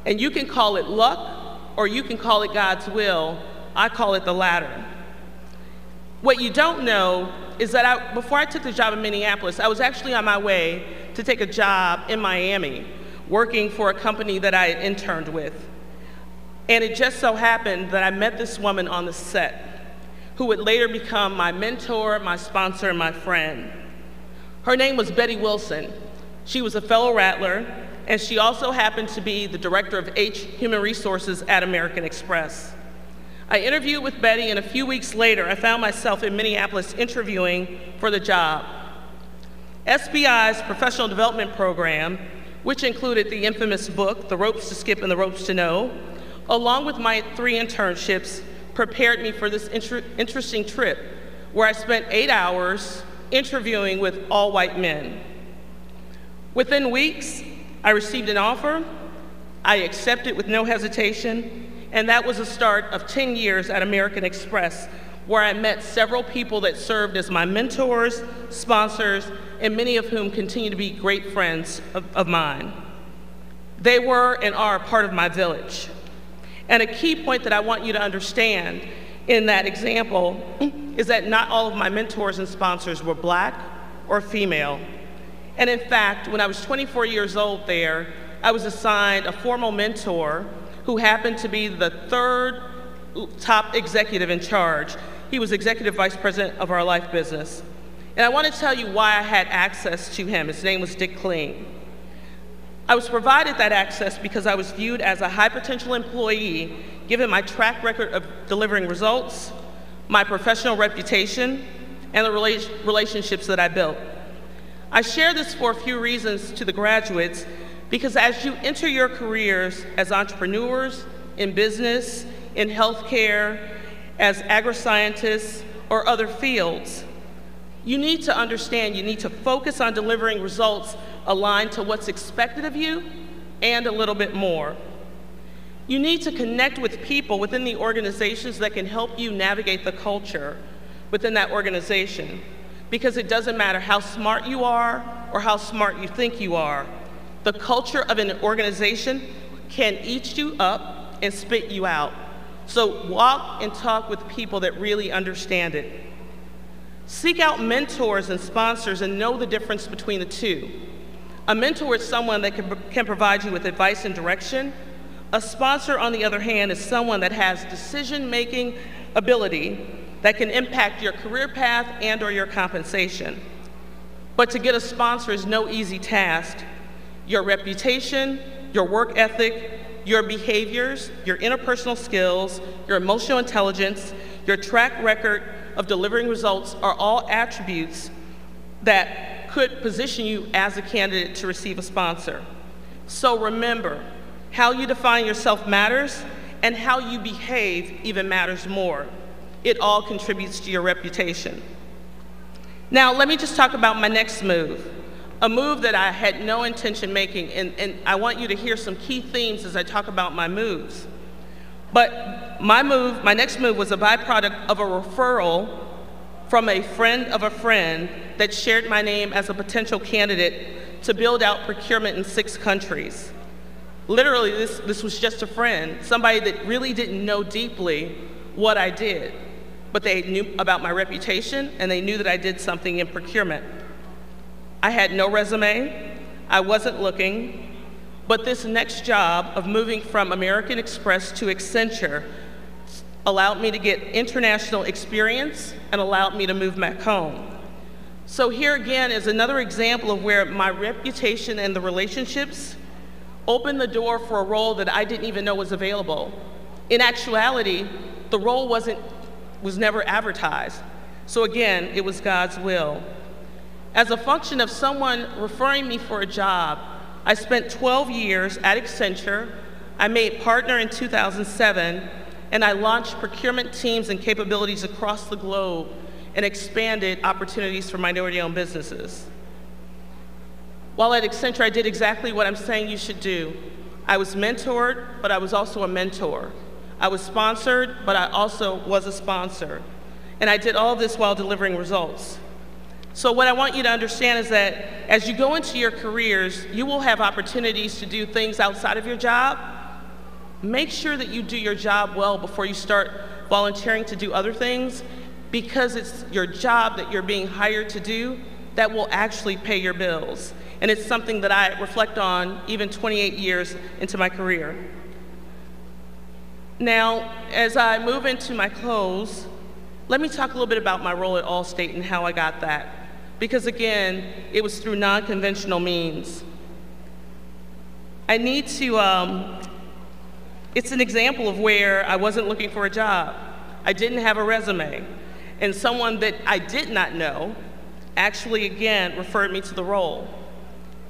G: and you can call it luck, or you can call it God's will. I call it the latter. What you don't know is that before I took the job in Minneapolis, I was actually on my way to take a job in Miami, working for a company that I had interned with. And it just so happened that I met this woman on the set, who would later become my mentor, my sponsor, and my friend. Her name was Betty Wilson. She was a fellow Rattler, and she also happened to be the director of Human Resources at American Express. I interviewed with Betty, and a few weeks later, I found myself in Minneapolis interviewing for the job. SBI's professional development program, which included the infamous book, The Ropes to Skip and the Ropes to Know, along with my 3 internships, prepared me for this interesting trip, where I spent 8 hours interviewing with all white men. Within weeks, I received an offer. I accepted with no hesitation, and that was the start of 10 years at American Express, where I met several people that served as my mentors, sponsors, and many of whom continue to be great friends of mine. They were and are part of my village. And a key point that I want you to understand in that example is that not all of my mentors and sponsors were Black or female. And in fact, when I was 24 years old there, I was assigned a formal mentor who happened to be the 3rd top executive in charge. He was executive vice president of our life business. And I want to tell you why I had access to him. His name was Dick Kling. I was provided that access because I was viewed as a high potential employee, given my track record of delivering results, my professional reputation, and the relationships that I built. I share this for a few reasons to the graduates, because as you enter your careers as entrepreneurs, in business, in healthcare, as agri-scientists, or other fields, you need to understand you need to focus on delivering results aligned to what's expected of you and a little bit more. You need to connect with people within the organizations that can help you navigate the culture, within that organization, because it doesn't matter how smart you are or how smart you think you are. The culture of an organization can eat you up and spit you out. So walk and talk with people that really understand it. Seek out mentors and sponsors and know the difference between the two. A mentor is someone that can provide you with advice and direction. A sponsor, on the other hand, is someone that has decision-making ability that can impact your career path and/or your compensation. But to get a sponsor is no easy task. Your reputation, your work ethic, your behaviors, your interpersonal skills, your emotional intelligence, your track record of delivering results are all attributes that could position you as a candidate to receive a sponsor. So remember, how you define yourself matters, and how you behave even matters more. It all contributes to your reputation. Now, let me just talk about my next move, a move that I had no intention making, and I want you to hear some key themes as I talk about my moves. But my next move was a byproduct of a referral from a friend of a friend that shared my name as a potential candidate to build out procurement in 6 countries. Literally, this was just a friend, somebody that really didn't know deeply what I did, but they knew about my reputation and they knew that I did something in procurement. I had no resume, I wasn't looking, but this next job of moving from American Express to Accenture allowed me to get international experience and allowed me to move back home. So here again is another example of where my reputation and the relationships opened the door for a role that I didn't even know was available. In actuality, the role was never advertised. So again, it was God's will. As a function of someone referring me for a job, I spent 12 years at Accenture. I made partner in 2007, and I launched procurement teams and capabilities across the globe and expanded opportunities for minority-owned businesses. While at Accenture, I did exactly what I'm saying you should do. I was mentored, but I was also a mentor. I was sponsored, but I also was a sponsor. And I did all this while delivering results. So what I want you to understand is that as you go into your careers, you will have opportunities to do things outside of your job. Make sure that you do your job well before you start volunteering to do other things, because it's your job that you're being hired to do that will actually pay your bills. And it's something that I reflect on even 28 years into my career. Now, as I move into my close, let me talk a little bit about my role at Allstate and how I got that. Because again, it was through non-conventional means. I need to, it's an example of where I wasn't looking for a job. I didn't have a resume. And someone that I did not know actually, again, referred me to the role.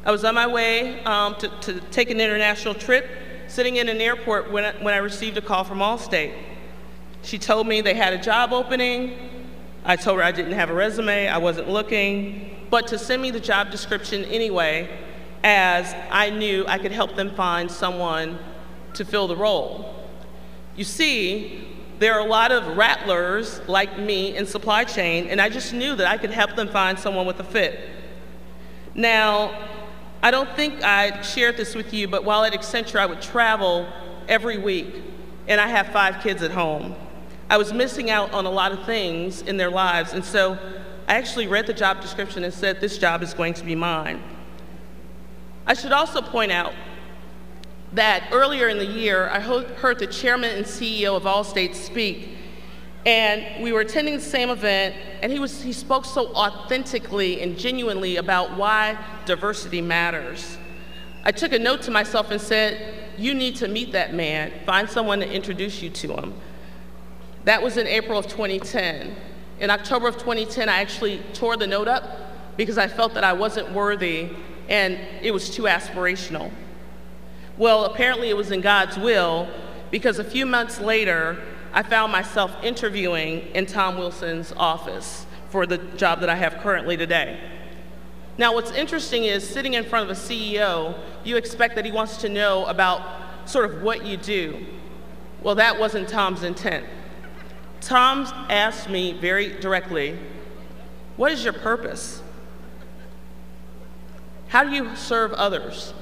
G: I was on my way to take an international trip, sitting in an airport when I received a call from Allstate. She told me they had a job opening. I told her I didn't have a resume, I wasn't looking, but to send me the job description anyway, as I knew I could help them find someone to fill the role. You see, there are a lot of rattlers like me in supply chain, and I just knew that I could help them find someone with a fit. Now, I don't think I shared this with you, but while at Accenture, I would travel every week, and I have 5 kids at home. I was missing out on a lot of things in their lives, and so I actually read the job description and said, this job is going to be mine. I should also point out that earlier in the year, I heard the chairman and CEO of Allstate speak, and we were attending the same event, and he spoke so authentically and genuinely about why diversity matters. I took a note to myself and said, you need to meet that man, find someone to introduce you to him. That was in April of 2010. In October of 2010, I actually tore the note up because I felt that I wasn't worthy and it was too aspirational. Well, apparently it was in God's will, because a few months later, I found myself interviewing in Tom Wilson's office for the job that I have currently today. Now, what's interesting is sitting in front of a CEO, you expect that he wants to know about sort of what you do. Well, that wasn't Tom's intent. Tom asked me very directly, what is your purpose? How do you serve others?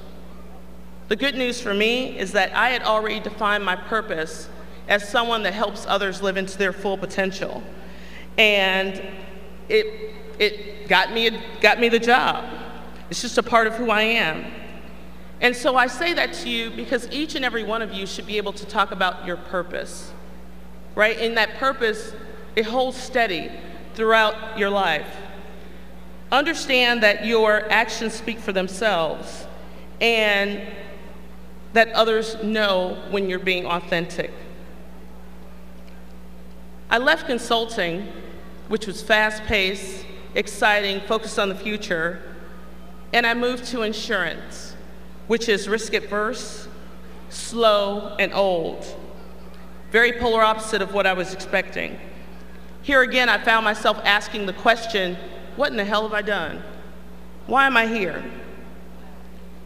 G: The good news for me is that I had already defined my purpose as someone that helps others live into their full potential. And it got me the job. It's just a part of who I am. And so I say that to you because each and every one of you should be able to talk about your purpose, right? And that purpose, it holds steady throughout your life. Understand that your actions speak for themselves and that others know when you're being authentic. I left consulting, which was fast-paced, exciting, focused on the future, and I moved to insurance, which is risk-averse, slow, and old. Very polar opposite of what I was expecting. Here again, I found myself asking the question, what in the hell have I done? Why am I here?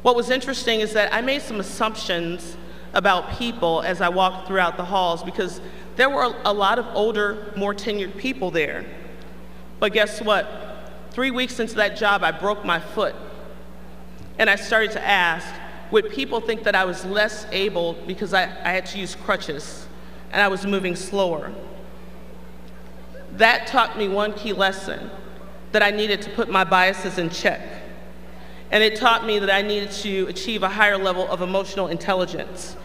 G: What was interesting is that I made some assumptions about people as I walked throughout the halls because there were a lot of older, more tenured people there. But guess what? 3 weeks into that job, I broke my foot. And I started to ask, would people think that I was less able because I had to use crutches and I was moving slower? That taught me one key lesson, that I needed to put my biases in check. And it taught me that I needed to achieve a higher level of emotional intelligence,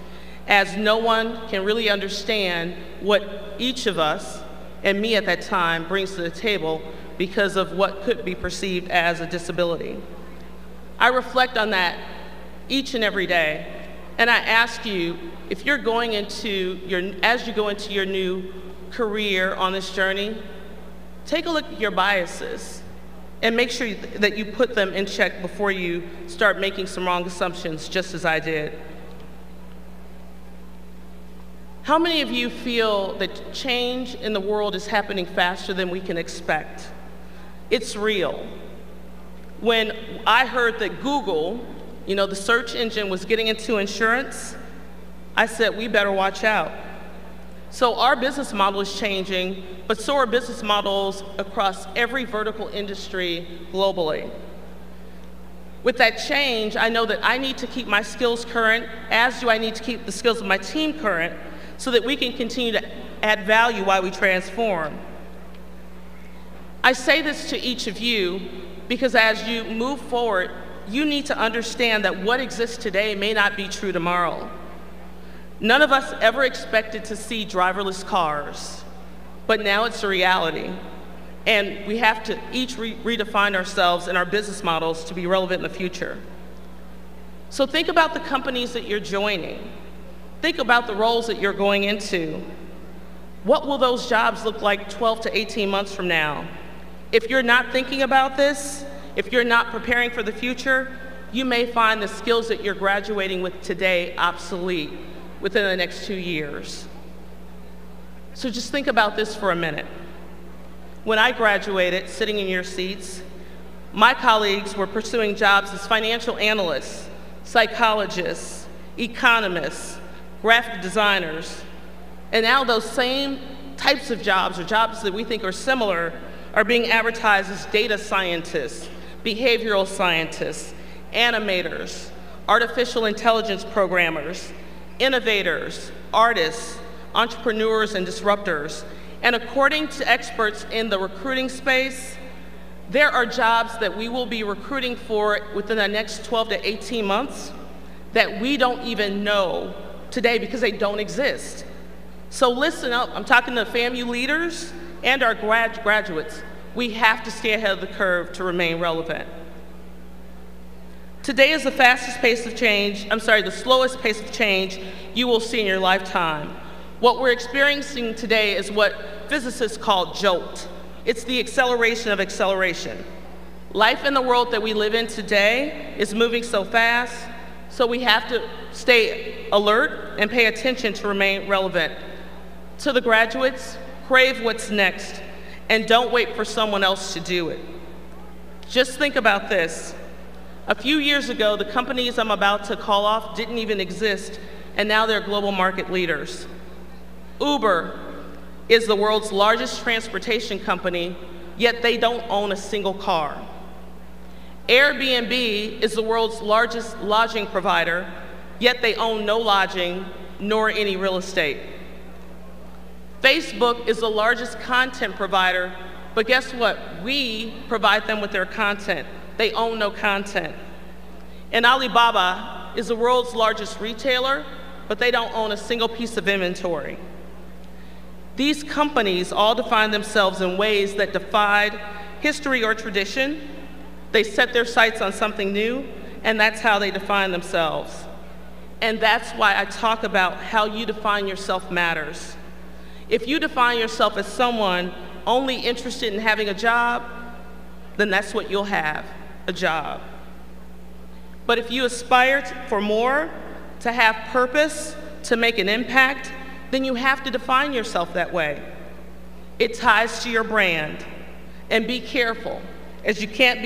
G: as no one can really understand what each of us, and me at that time, brings to the table because of what could be perceived as a disability. I reflect on that each and every day, and I ask you, if you're going into as you go into your new career on this journey, take a look at your biases and make sure that you put them in check before you start making some wrong assumptions, just as I did. How many of you feel that change in the world is happening faster than we can expect? It's real. When I heard that Google, the search engine, was getting into insurance, I said, we better watch out. So our business model is changing, but so are business models across every vertical industry globally. With that change, I know that I need to keep my skills current, as do I need to keep the skills of my team current, so that we can continue to add value while we transform. I say this to each of you because as you move forward, you need to understand that what exists today may not be true tomorrow. None of us ever expected to see driverless cars, but now it's a reality. And we have to each redefine ourselves and our business models to be relevant in the future. So think about the companies that you're joining. Think about the roles that you're going into. What will those jobs look like 12 to 18 months from now? If you're not thinking about this, if you're not preparing for the future, you may find the skills that you're graduating with today obsolete within the next 2 years. So just think about this for a minute. When I graduated, sitting in your seats, my colleagues were pursuing jobs as financial analysts, psychologists, economists, graphic designers, and now those same types of jobs, or jobs that we think are similar, are being advertised as data scientists, behavioral scientists, animators, artificial intelligence programmers, innovators, artists, entrepreneurs, and disruptors. And according to experts in the recruiting space, there are jobs that we will be recruiting for within the next 12 to 18 months that we don't even know today because they don't exist. So listen up, I'm talking to FAMU leaders and our graduates. We have to stay ahead of the curve to remain relevant. Today is the the slowest pace of change you will see in your lifetime. What we're experiencing today is what physicists call jolt. It's the acceleration of acceleration. Life in the world that we live in today is moving so fast, so we have to stay alert and pay attention to remain relevant. To the graduates, crave what's next, and don't wait for someone else to do it. Just think about this. A few years ago, the companies I'm about to call off didn't even exist, and now they're global market leaders. Uber, is the world's largest transportation company, yet they don't own a single car. Airbnb is the world's largest lodging provider, yet they own no lodging nor any real estate. Facebook is the largest content provider, but guess what? We provide them with their content. They own no content. And Alibaba is the world's largest retailer, but they don't own a single piece of inventory. These companies all define themselves in ways that defied history or tradition. They set their sights on something new, and that's how they define themselves. And that's why I talk about how you define yourself matters. If you define yourself as someone only interested in having a job, then that's what you'll have, a job. But if you aspire for more, to have purpose, to make an impact, then you have to define yourself that way. It ties to your brand. And be careful, as you can't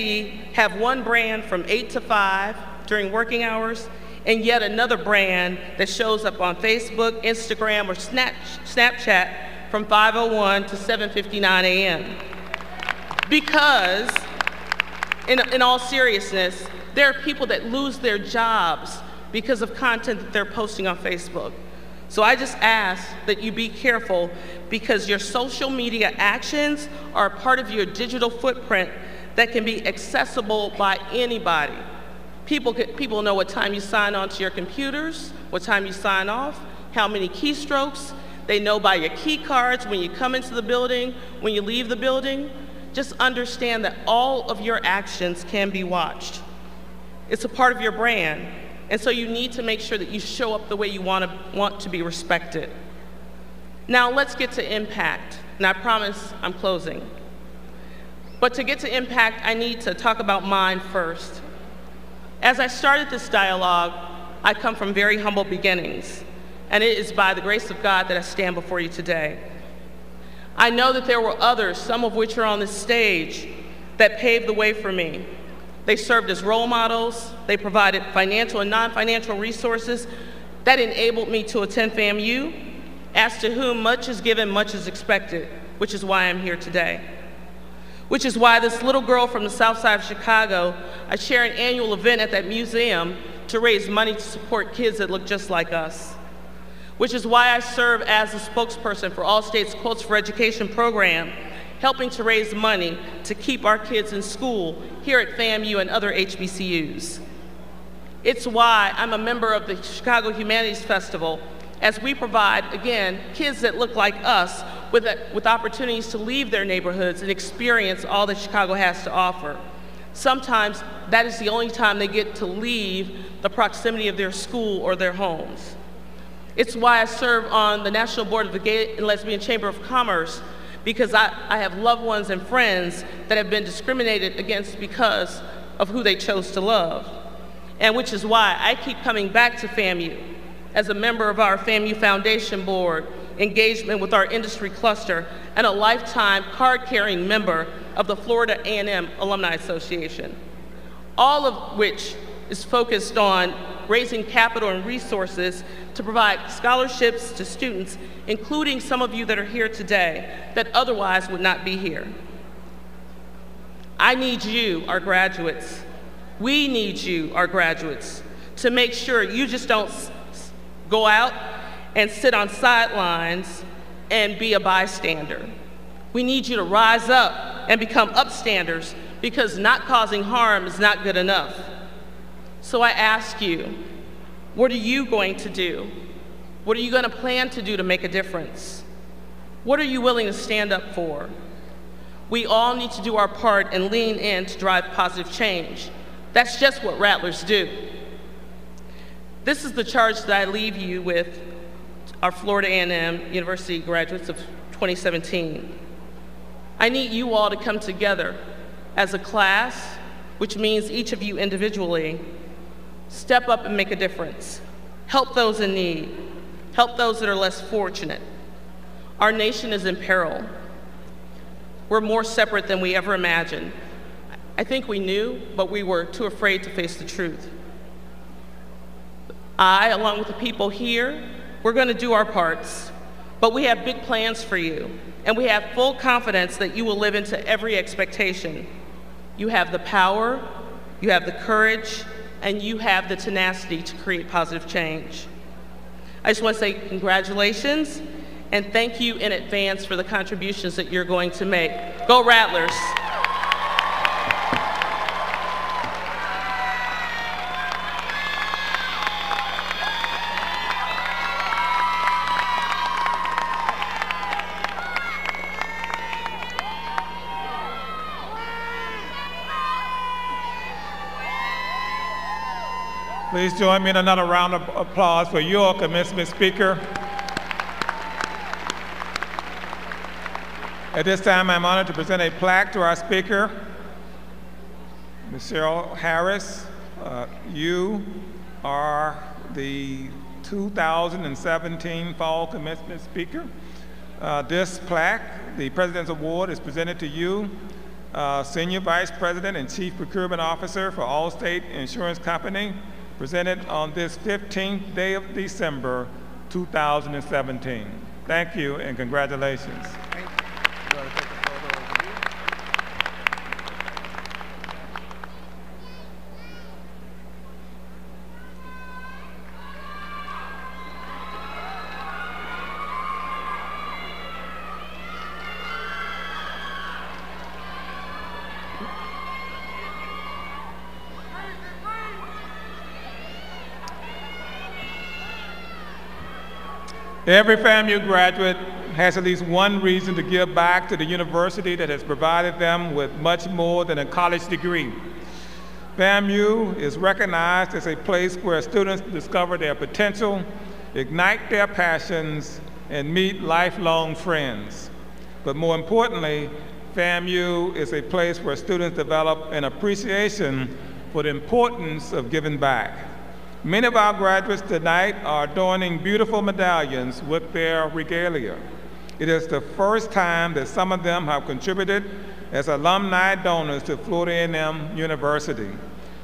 G: have one brand from 8 to 5 during working hours, and yet another brand that shows up on Facebook, Instagram, or Snapchat from 5:01 to 7:59 a.m. Because, in all seriousness, there are people that lose their jobs because of content that they're posting on Facebook. So I just ask that you be careful, because your social media actions are part of your digital footprint that can be accessible by anybody. People know what time you sign on to your computers, what time you sign off, how many keystrokes. They know by your key cards when you come into the building, when you leave the building. Just understand that all of your actions can be watched. It's a part of your brand, and so you need to make sure that you show up the way you want to be respected. Now let's get to impact, and I promise I'm closing. But to get to impact, I need to talk about mine first. As I started this dialogue, I come from very humble beginnings, and it is by the grace of God that I stand before you today. I know that there were others, some of which are on this stage, that paved the way for me. They served as role models. They provided financial and non-financial resources that enabled me to attend FAMU, as to whom much is given, much is expected, which is why I'm here today. Which is why this little girl from the south side of Chicago, I share an annual event at that museum to raise money to support kids that look just like us. Which is why I serve as the spokesperson for Allstate's Quotes for Education program, helping to raise money to keep our kids in school here at FAMU and other HBCUs. It's why I'm a member of the Chicago Humanities Festival, as we provide, again, kids that look like us with opportunities to leave their neighborhoods and experience all that Chicago has to offer. Sometimes that is the only time they get to leave the proximity of their school or their homes. It's why I serve on the National Board of the Gay and Lesbian Chamber of Commerce, because I have loved ones and friends that have been discriminated against because of who they chose to love. And which is why I keep coming back to FAMU as a member of our FAMU Foundation Board, engagement with our industry cluster, and a lifetime card-carrying member of the Florida A&M Alumni Association. All of which is focused on raising capital and resources to provide scholarships to students, including some of you that are here today that otherwise would not be here. I need you, our graduates. We need you, our graduates, to make sure you just don't go out and sit on sidelines and be a bystander. We need you to rise up and become upstanders, because not causing harm is not good enough. So I ask you, what are you going to do? What are you going to plan to do to make a difference? What are you willing to stand up for? We all need to do our part and lean in to drive positive change. That's just what Rattlers do. This is the charge that I leave you with, our Florida A&M University graduates of 2017. I need you all to come together as a class, which means each of you individually, step up and make a difference. Help those in need. Help those that are less fortunate. Our nation is in peril. We're more separate than we ever imagined. I think we knew, but we were too afraid to face the truth. I, along with the people here, we're going to do our parts, but we have big plans for you, and we have full confidence that you will live into every expectation. You have the power, you have the courage, and you have the tenacity to create positive change. I just want to say congratulations, and thank you in advance for the contributions that you're going to make. Go Rattlers!
D: Please join me in another round of applause for your commencement speaker. At this time, I'm honored to present a plaque to our speaker, Ms. Cheryl Harris. You are the 2017 Fall Commencement Speaker. This plaque, the President's Award, is presented to you, Senior Vice President and Chief Procurement Officer for Allstate Insurance Company, presented on this 15th day of December, 2017. Thank you and congratulations. Every FAMU graduate has at least one reason to give back to the university that has provided them with much more than a college degree. FAMU is recognized as a place where students discover their potential, ignite their passions, and meet lifelong friends. But more importantly, FAMU is a place where students develop an appreciation for the importance of giving back. Many of our graduates tonight are adorning beautiful medallions with their regalia. It is the first time that some of them have contributed as alumni donors to Florida A&M University.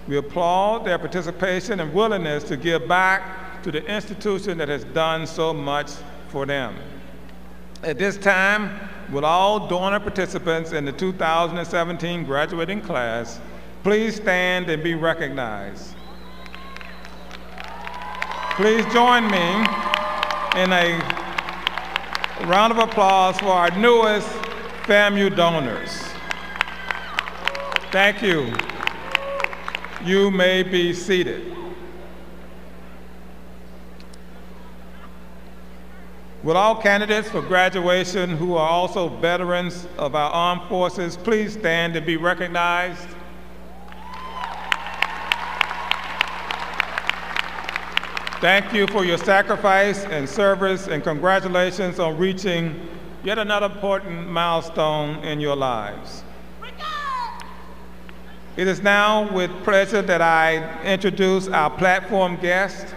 D: We applaud their participation and willingness to give back to the institution that has done so much for them. At this time, will all donor participants in the 2017 graduating class please stand and be recognized. Please join me in a round of applause for our newest FAMU donors. Thank you. You may be seated. Will all candidates for graduation who are also veterans of our armed forces please stand and be recognized? Thank you for your sacrifice and service, and congratulations on reaching yet another important milestone in your lives. It is now with pleasure that I introduce our platform guest.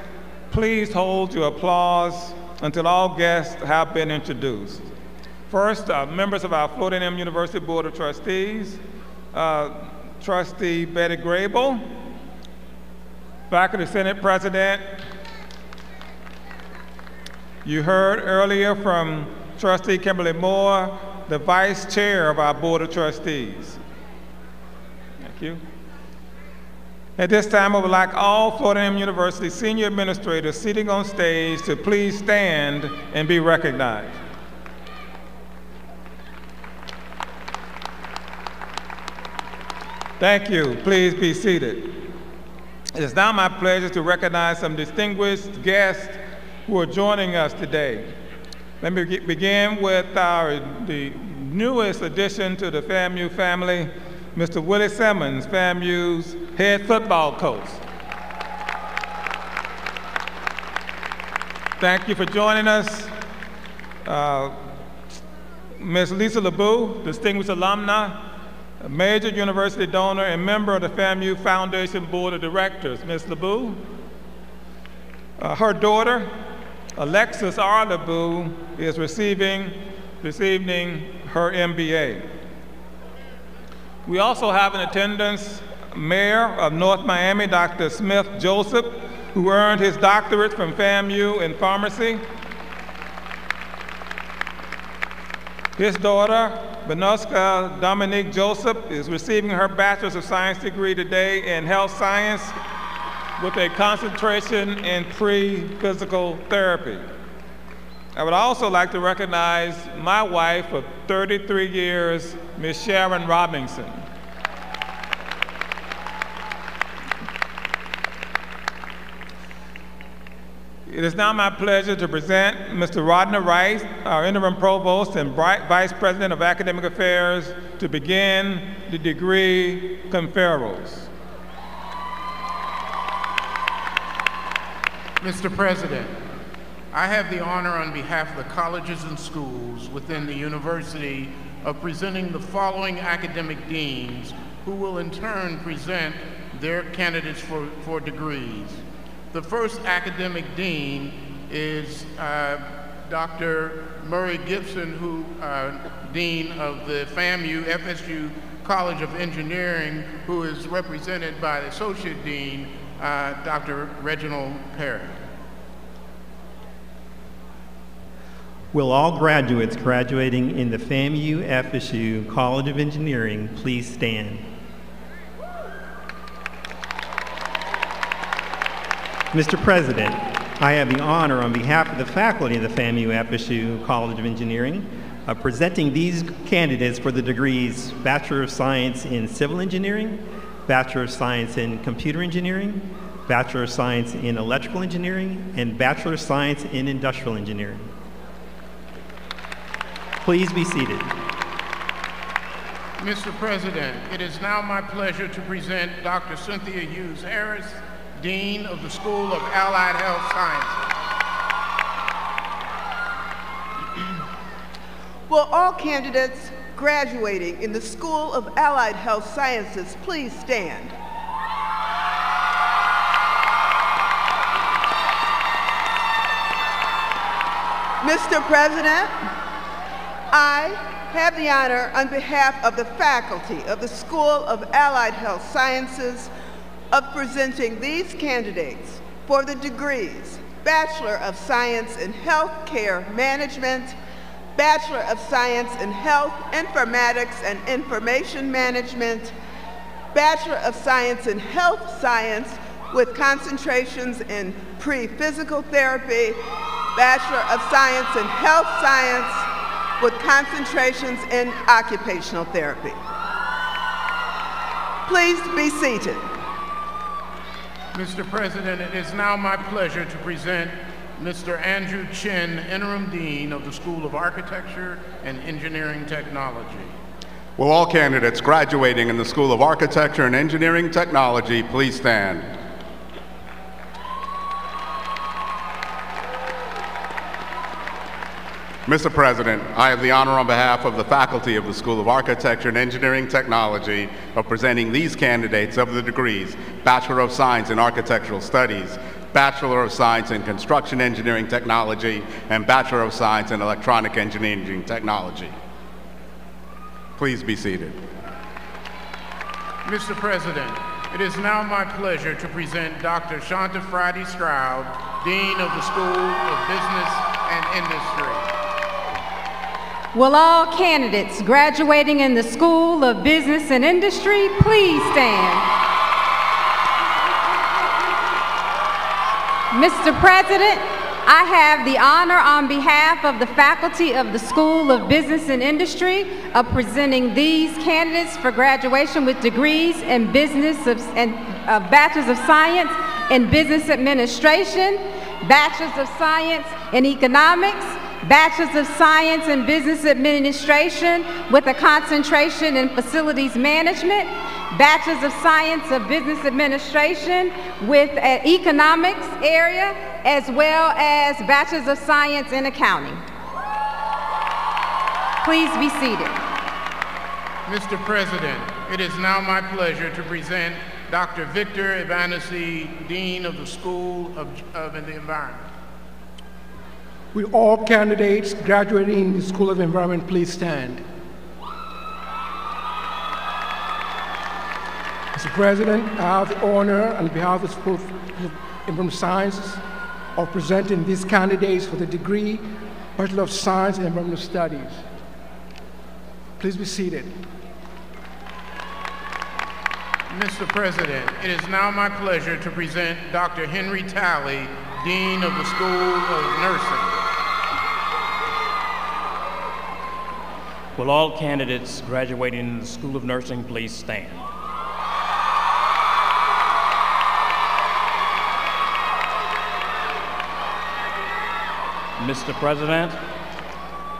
D: Please hold your applause until all guests have been introduced. First, members of our Florida A&M University Board of Trustees, Trustee Betty Grable, Faculty Senate President. You heard earlier from Trustee Kimberly Moore, the Vice Chair of our Board of Trustees. Thank you. At this time, I would like all Florida A&M University senior administrators sitting on stage to please stand and be recognized. Thank you. Please be seated. It is now my pleasure to recognize some distinguished guests who are joining us today. Let me begin with the newest addition to the FAMU family, Mr. Willie Simmons, FAMU's head football coach. Thank you for joining us. Ms. Lisa LeBeau, distinguished alumna, a major university donor and member of the FAMU Foundation Board of Directors. Ms. LeBeau. Her daughter, Alexis R. LeBeau, is receiving this evening her MBA. We also have in attendance Mayor of North Miami, Dr. Smith Joseph, who earned his doctorate from FAMU in pharmacy. His daughter, Benoska Dominique Joseph, is receiving her Bachelor's of Science degree today in Health Science with a concentration in pre-physical therapy. I would also like to recognize my wife of 33 years, Ms. Sharon Robinson. It is now my pleasure to present Mr. Rodner Rice, our interim provost and vice president of academic affairs, to begin the degree conferrals.
H: Mr. President, I have the honor on behalf of the colleges and schools within the university of presenting the following academic deans who will in turn present their candidates for degrees. The first academic dean is Dr. Murray Gibson, who dean of the FAMU FSU College of Engineering, who is represented by the associate dean, Dr. Reginald Perry.
I: Will all graduates graduating in the FAMU FSU College of Engineering please stand? Mr. President, I have the honor on behalf of the faculty of the FAMU FSU College of Engineering of presenting these candidates for the degrees Bachelor of Science in Civil Engineering, Bachelor of Science in Computer Engineering, Bachelor of Science in Electrical Engineering, and Bachelor of Science in Industrial Engineering. Please be seated.
H: Mr. President, it is now my pleasure to present Dr. Cynthia Hughes Harris, Dean of the School of Allied Health Sciences.
J: Will all candidates graduating in the School of Allied Health Sciences please stand? Mr. President, I have the honor on behalf of the faculty of the School of Allied Health Sciences of presenting these candidates for the degrees Bachelor of Science in Healthcare Management, Bachelor of Science in Health Informatics and Information Management, Bachelor of Science in Health Science with concentrations in pre-physical therapy, Bachelor of Science in Health Science with concentrations in occupational therapy. Please be seated.
H: Mr. President, it is now my pleasure to present Mr. Andrew Chin, Interim Dean of the School of Architecture and Engineering Technology.
K: Will all candidates graduating in the School of Architecture and Engineering Technology please stand? Mr. President, I have the honor on behalf of the faculty of the School of Architecture and Engineering Technology of presenting these candidates of the degrees Bachelor of Science in Architectural Studies, Bachelor of Science in Construction Engineering Technology, and Bachelor of Science in Electronic Engineering Technology. Please be seated.
H: Mr. President, it is now my pleasure to present Dr. Shanta Friday Stroud, Dean of the School of Business and Industry.
F: Will all candidates graduating in the School of Business and Industry please stand? Mr. President, I have the honor on behalf of the faculty of the School of Business and Industry of presenting these candidates for graduation with degrees in Bachelors of Science in Business Administration, Bachelors of Science in Economics, Bachelors of Science in Business Administration with a concentration in Facilities Management, Bachelors of Science of Business Administration with an Economics area, as well as Bachelors of Science in Accounting. Please be seated.
H: Mr. President, it is now my pleasure to present Dr. Victor Evanesi, Dean of the School of the Environment.
L: Will all candidates graduating in the School of Environment please stand? Mr. President, I have the honor on behalf of the School of Environmental Sciences of presenting these candidates for the degree Bachelor of Science in Environmental Studies. Please be seated.
H: Mr. President, it is now my pleasure to present Dr. Henry Talley, Dean of the School of Nursing.
M: Will all candidates graduating in the School of Nursing please stand? Mr. President,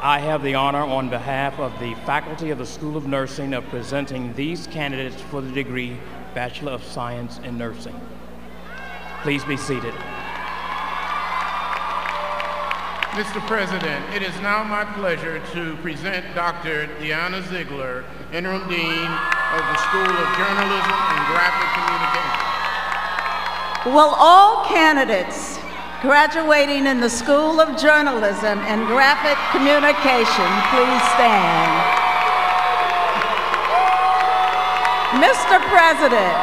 M: I have the honor on behalf of the faculty of the School of Nursing of presenting these candidates for the degree Bachelor of Science in Nursing. Please be seated.
H: Mr. President, it is now my pleasure to present Dr. Deanna Ziegler, Interim Dean of the School of Journalism and Graphic Communication.
N: Will all candidates graduating in the School of Journalism and Graphic Communication please stand? Mr. President,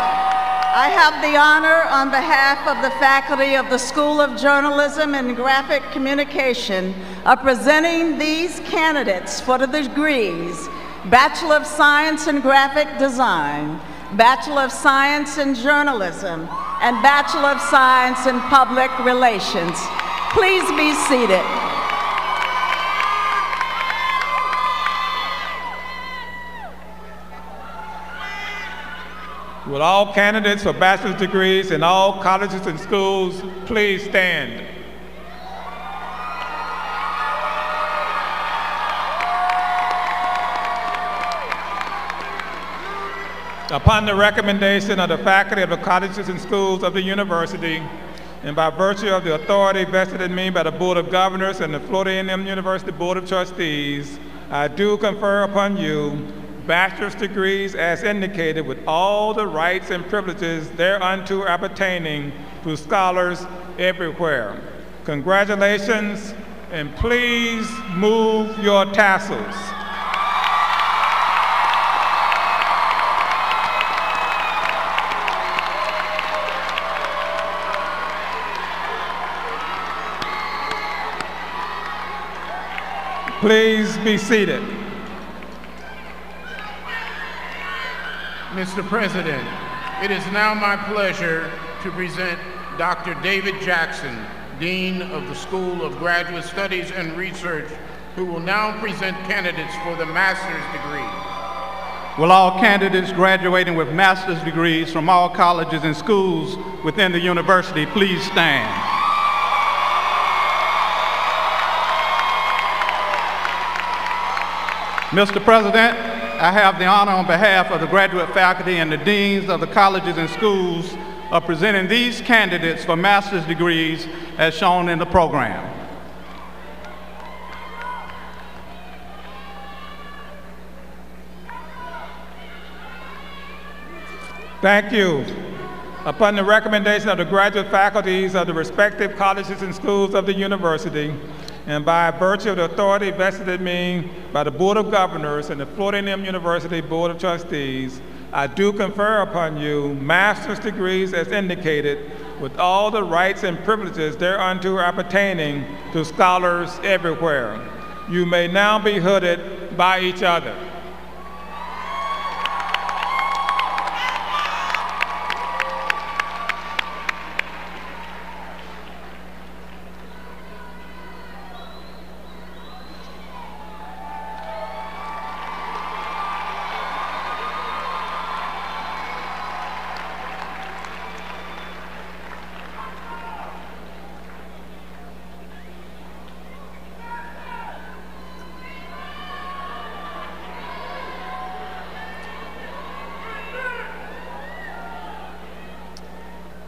N: I have the honor on behalf of the faculty of the School of Journalism and Graphic Communication of presenting these candidates for the degrees Bachelor of Science in Graphic Design, Bachelor of Science in Journalism, and Bachelor of Science in Public Relations. Please be seated.
D: Will all candidates for bachelor's degrees in all colleges and schools please stand? Upon the recommendation of the faculty of the colleges and schools of the university, and by virtue of the authority vested in me by the Board of Governors and the Florida A&M University Board of Trustees, I do confer upon you bachelor's degrees as indicated with all the rights and privileges thereunto appertaining to scholars everywhere. Congratulations, and please move your tassels. Please be seated.
H: Mr. President, it is now my pleasure to present Dr. David Jackson, Dean of the School of Graduate Studies and Research, who will now present candidates for the master's degree.
O: Will all candidates graduating with master's degrees from all colleges and schools within the university please stand? Mr. President, I have the honor on behalf of the graduate faculty and the deans of the colleges and schools of presenting these candidates for master's degrees as shown in the program.
D: Thank you. Upon the recommendation of the graduate faculties of the respective colleges and schools of the university, and by virtue of the authority vested in me by the Board of Governors and the Florida A&M University Board of Trustees, I do confer upon you master's degrees as indicated with all the rights and privileges thereunto appertaining to scholars everywhere. You may now be hooded by each other.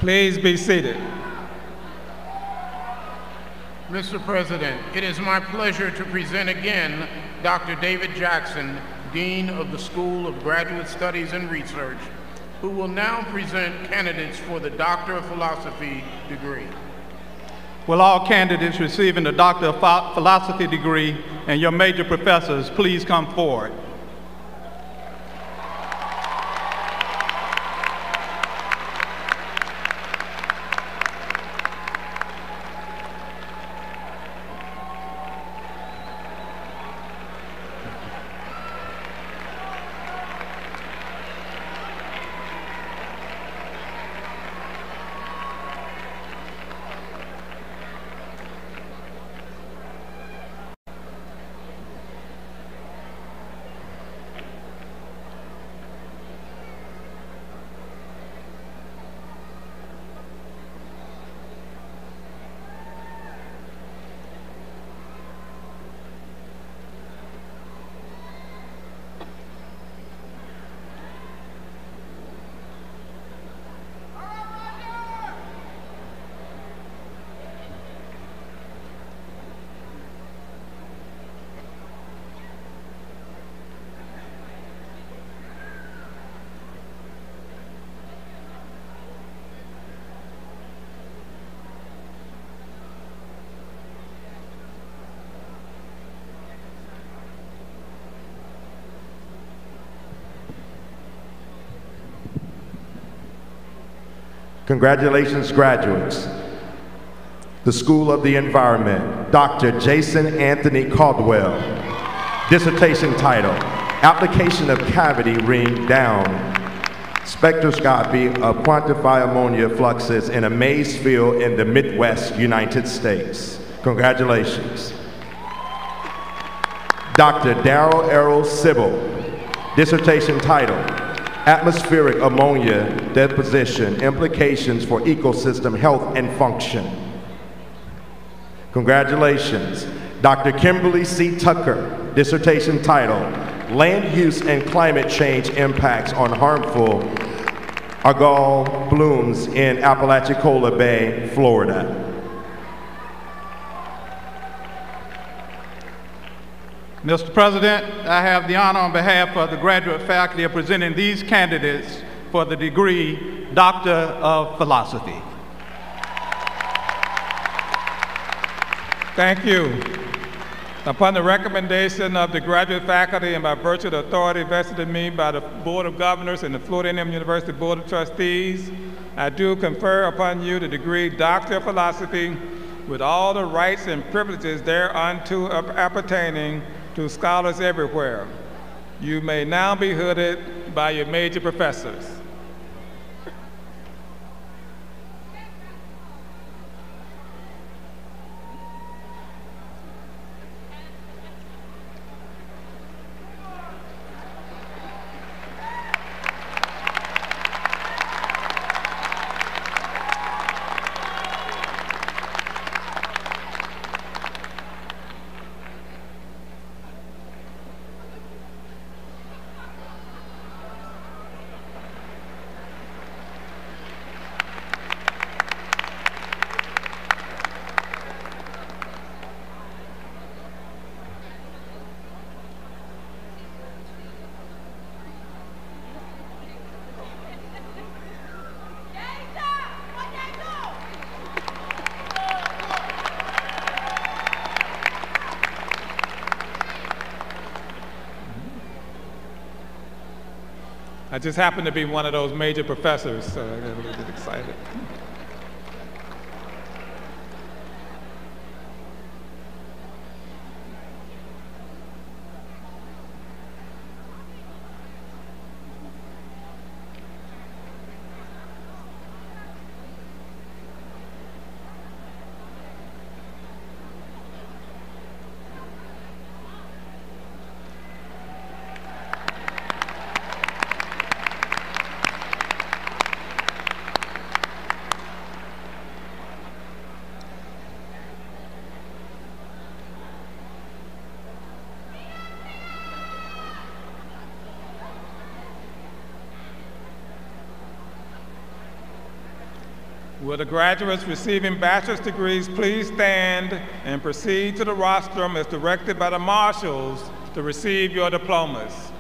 D: Please be seated.
H: Mr. President, it is my pleasure to present again Dr. David Jackson, Dean of the School of Graduate Studies and Research, who will now present candidates for the Doctor of Philosophy degree.
O: Will all candidates receiving the Doctor of Philosophy degree and your major professors please come forward?
P: Congratulations, graduates. The School of the Environment, Dr. Jason Anthony Caldwell. Dissertation title, Application of Cavity Ring Down Spectroscopy of Quantified Ammonia Fluxes in a Maize Field in the Midwest United States. Congratulations. Dr. Darrell Errol Sybil. Dissertation title, Atmospheric Ammonia Deposition, Implications for Ecosystem Health and Function. Congratulations. Dr. Kimberly C. Tucker. Dissertation title, Land Use and Climate Change Impacts on Harmful Algal Blooms in Apalachicola Bay, Florida.
O: Mr. President, I have the honor on behalf of the graduate faculty of presenting these candidates for the degree Doctor of Philosophy.
D: Thank you. Upon the recommendation of the graduate faculty and by virtue of the authority vested in me by the Board of Governors and the Florida A&M University Board of Trustees, I do confer upon you the degree Doctor of Philosophy with all the rights and privileges thereunto appertaining to scholars everywhere. You may now be hooded by your major professors. I just happen to be one of those major professors, so I got a little bit excited. Will the graduates receiving bachelor's degrees please stand and proceed to the rostrum as directed by the marshals to receive your diplomas.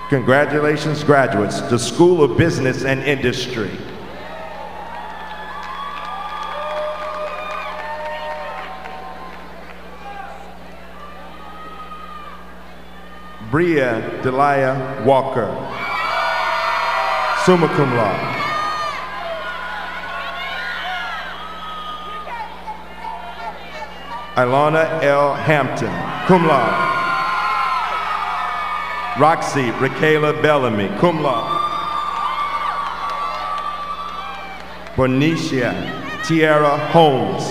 P: Congratulations, graduates, the School of Business and Industry. Bria Delia Walker, summa cum laude. Ilana L. Hampton, cum laude. Roxy Raquela Bellamy, cum laude. Bonicia Tiara Holmes.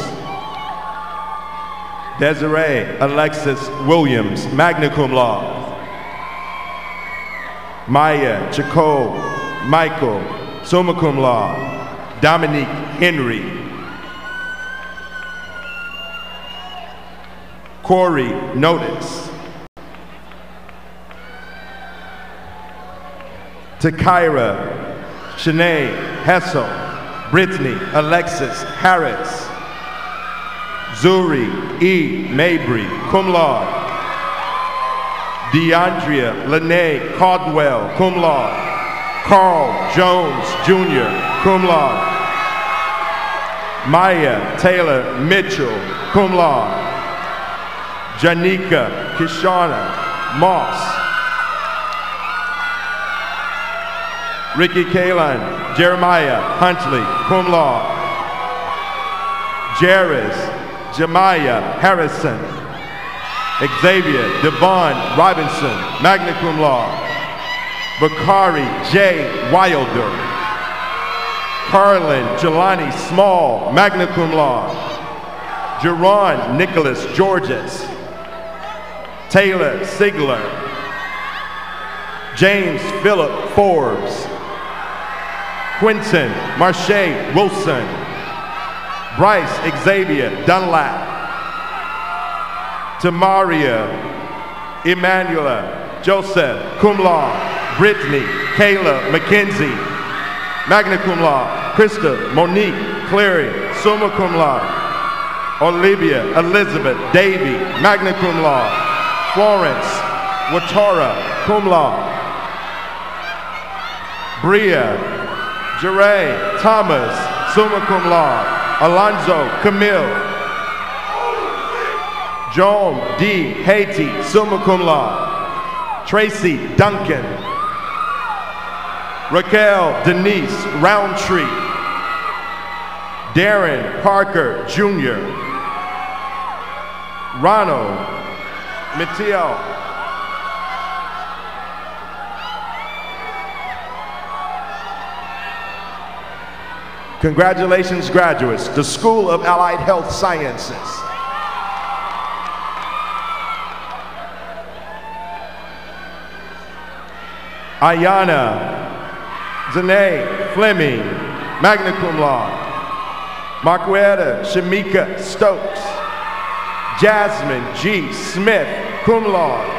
P: Desiree Alexis Williams, magna cum laude. Maya Jacob Michael, summa cum laude. Dominique Henry. Corey Notice. Takira Shanae Hessel. Brittany Alexis Harris. Zuri E. Mabry, cum laude. DeAndrea Lene Caldwell, cum laude. Carl Jones Jr., cum laude. Maya Taylor Mitchell, cum laude. Janika Kishana Moss. Ricky Kalan Jeremiah Huntley, cum laude. Jairus Jemiah Harrison. Xavier Devon Robinson, magna cum laude. Bakari J. Wilder. Carlin Jelani Small, magna cum laude. Jerron Nicholas Georges. Taylor Sigler. James Philip Forbes. Quinton Marche Wilson. Bryce Xavier Dunlap. Tamaria Emanuela Joseph, cum laude. Brittany Kayla McKenzie, magna cum laude. Krista Monique Cleary, summa cum laude. Olivia Elizabeth Davy, magna cum laude. Florence Watora, cum laude. Bria Jeray Thomas, summa cum laude. Alonzo Camille. Joan D. Haiti, summa cum laude. Tracy Duncan. Raquel Denise Roundtree. Darren Parker Jr. Ronald Mateo. Congratulations, graduates, the School of Allied Health Sciences. Ayana Zanae Fleming, magna cum laude. Marquetta Shamika Stokes. Jasmine G. Smith, cum laude.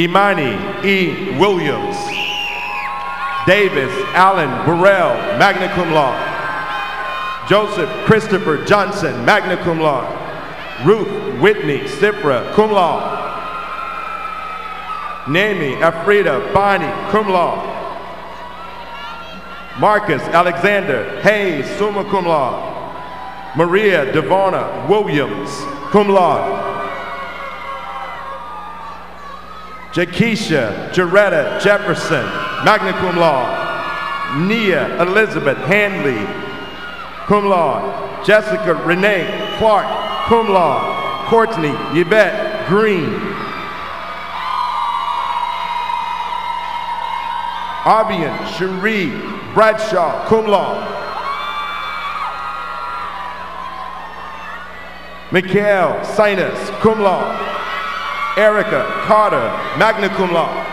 P: Imani E. Williams. Davis Allen Burrell, magna cum laude. Joseph Christopher Johnson, magna cum laude. Ruth Whitney Sifra, cum laude. Nami Afrida Bani, cum laude. Marcus Alexander Hayes, summa cum laude. Maria Devona Williams, cum laude. Jakesha Jaretta Jefferson, magna cum laude. Nia Elizabeth Handley, cum laude. Jessica Renee Clark, cum laude. Courtney Yvette Green. Avian Cherie Bradshaw, cum laude. Mikhail Sinus, cum laude. Erica Carter, magna cum laude.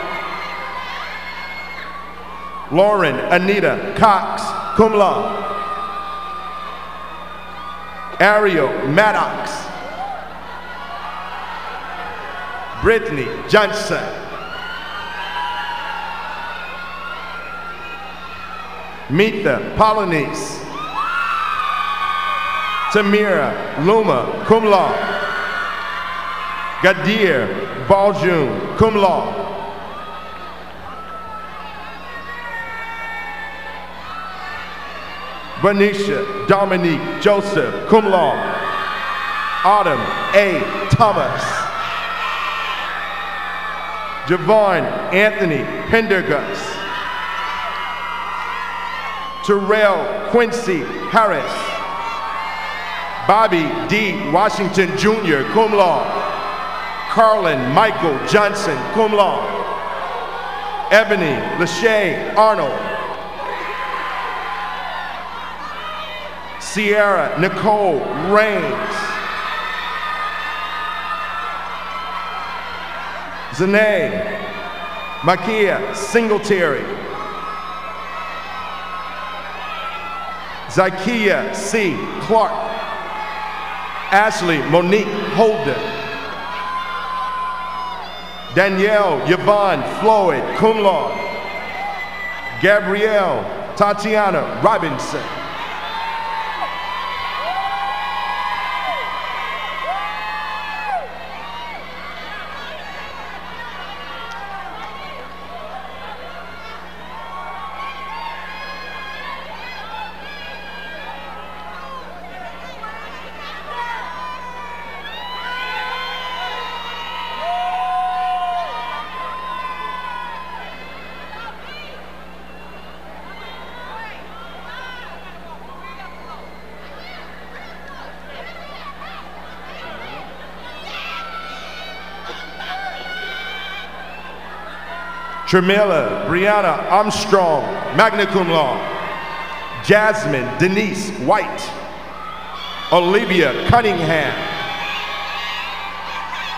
P: Lauren Anita Cox, cum laude. Ariel Maddox. Brittany Johnson. Mitha Polynice. Tamira Luma, cum laude. Gadir Baljun, cum laude. Venetia Dominique Joseph, cum laude. Autumn A. Thomas. Javon Anthony Pendergast. Terrell Quincy Harris. Bobby D. Washington Jr., cum laude. Carlin Michael Johnson, cum laude. Ebony Lachey Arnold. Sierra Nicole Raines. Zanae Makia Singletary. Zykia C. Clark. Ashley Monique Holden. Danielle Yvonne Floyd, cum laude. Gabrielle Tatiana Robinson. Tremilla Brianna Armstrong, magna cum laude. Jasmine Denise White. Olivia Cunningham.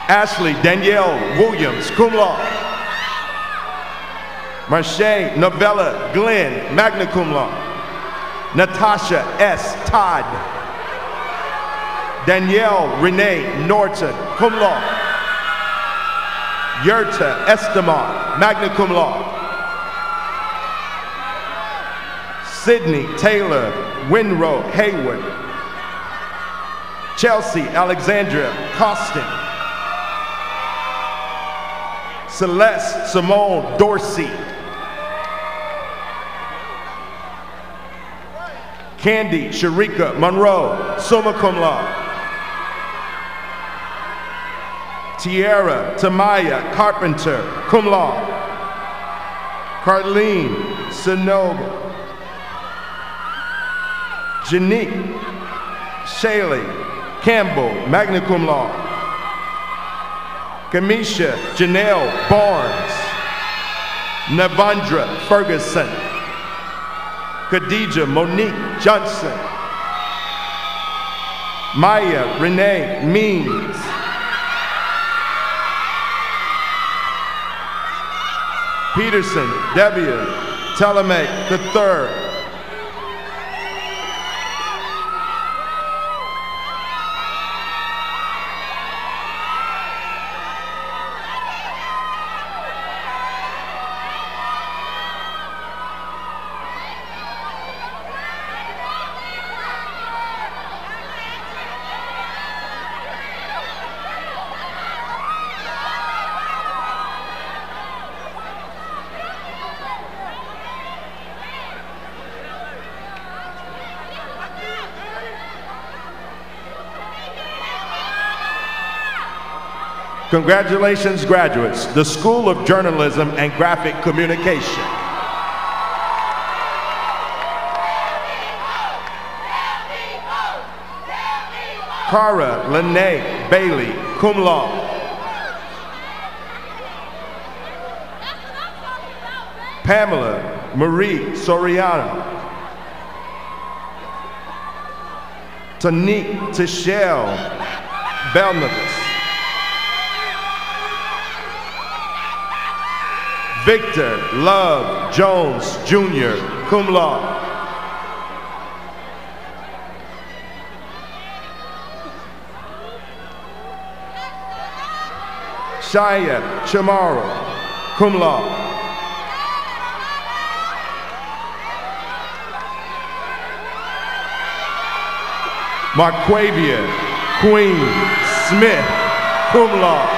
P: Ashley Danielle Williams, cum laude. Marche Novella Glenn, magna cum laude. Natasha S. Todd. Danielle Renee Norton, cum laude. Yerta Estamar, magna cum laude. Sydney Taylor Winrow Hayward. Chelsea Alexandria Costin. Celeste Simone Dorsey. Candy Sharika Monroe, summa cum laude. Tiara Tamaya Carpenter, cum laude. Carlene Sonogo. Janique Shaley Campbell, magna cum laude. Kamisha Janelle Barnes. Navandra Ferguson. Khadija Monique Johnson. Maya Renee Means. Peterson W. Telemaque III. Congratulations, graduates, the School of Journalism and Graphic Communication. Cara Lene Bailey, cum laude. Pamela Marie Soriano. Tanique Tichelle Belnavis. Victor Love Jones Jr., cum laude. Shaya Chamorro, cum laude. Marquavia Queen Smith, cum laude.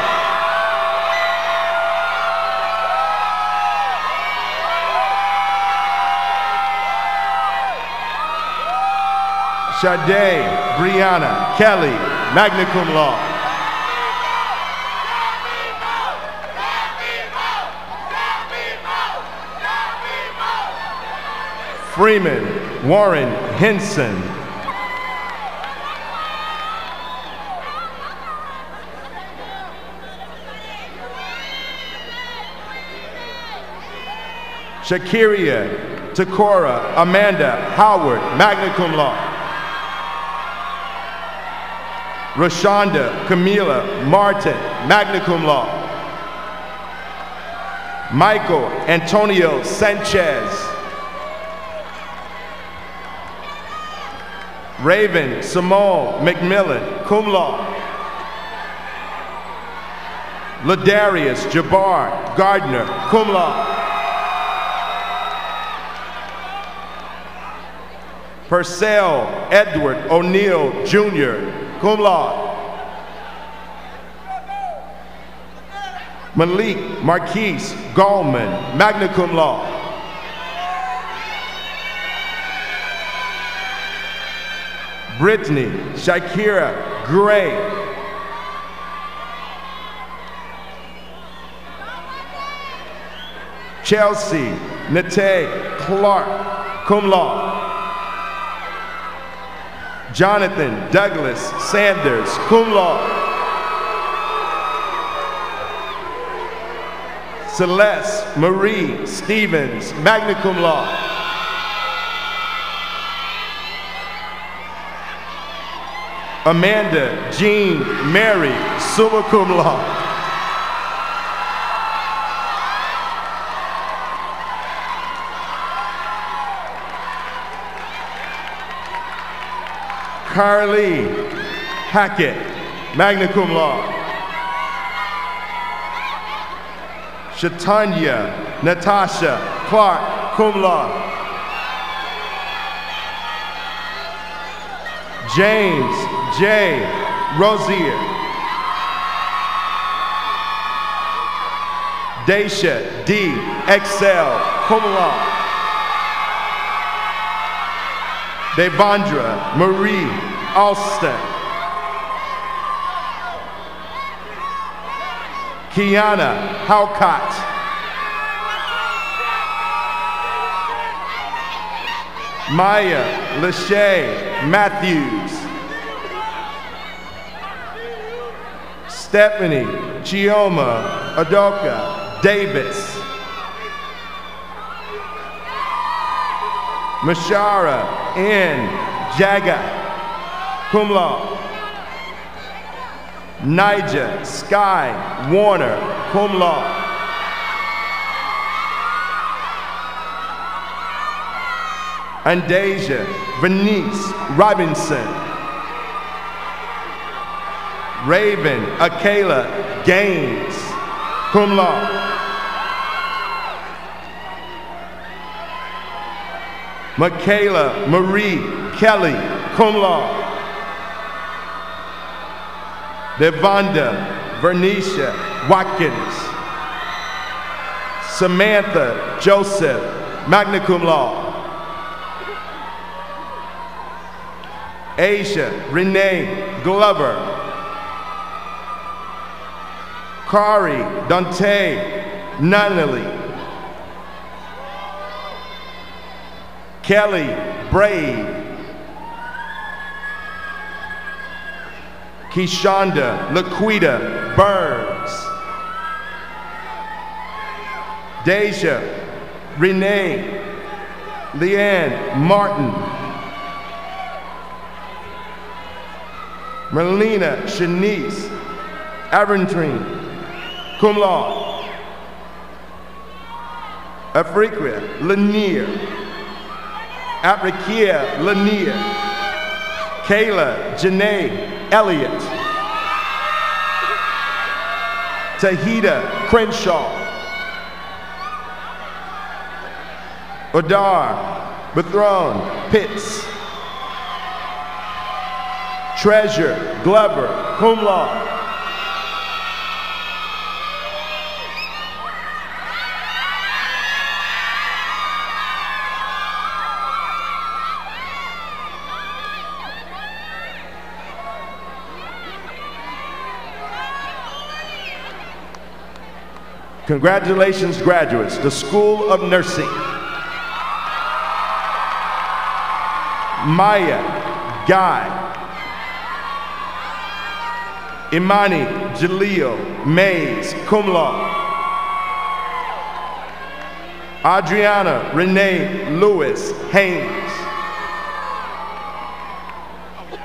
P: Sade Brianna Kelly, magna cum laude. Freeman Warren Henson. Shakiria Takora Amanda Howard, magna cum laude. Rashonda Camila Martin, magna cum laude. Michael Antonio Sanchez. Raven Simone McMillan, cum laude. Ladarius Jabbar Gardner, cum laude. Purcell Edward O'Neill Jr., cum laude. Malik Marquise Gallman, magna cum laude. Brittany Shakira Gray. Chelsea Nate Clark, cum laude. Jonathan Douglas Sanders, cum laude. Celeste Marie Stevens, magna cum laude. Amanda Jean Mary, summa cum laude. Carly Hackett, magna cum laude. Shatanya Natasha Clark, cum laude. James J. Rosier. Daisha D. Excel, cum laude. Devondra Marie Alston. Kiana Halcott. Maya Lachey Matthews. Stephanie Chioma Adoka Davis. Mashara N. Jaga, cum laude. Nija Sky Warner, cum laude. Andasia Venice Robinson. Raven Akela Gaines, cum laude. Michaela Marie Kelly, cum laude. Devonda Vernicia Watkins. Samantha Joseph, magna cum laude. Asia Renee Glover. Kari Dante Nunnally. Kelly Brave. Keshonda Laquita Burns. Deja Renee Leanne Martin. Merlina Shanice Aventrine, cum laude. Afriqua Lanier. Aprikia Lanier. Kayla Janae Elliott. Tahita Crenshaw. Odar Bethron Pitts. Treasure Glover, cum laude. Congratulations, graduates, the School of Nursing. Maya Guy. Imani Jaleel Mays, cum laude. Adriana Renee Lewis Haynes.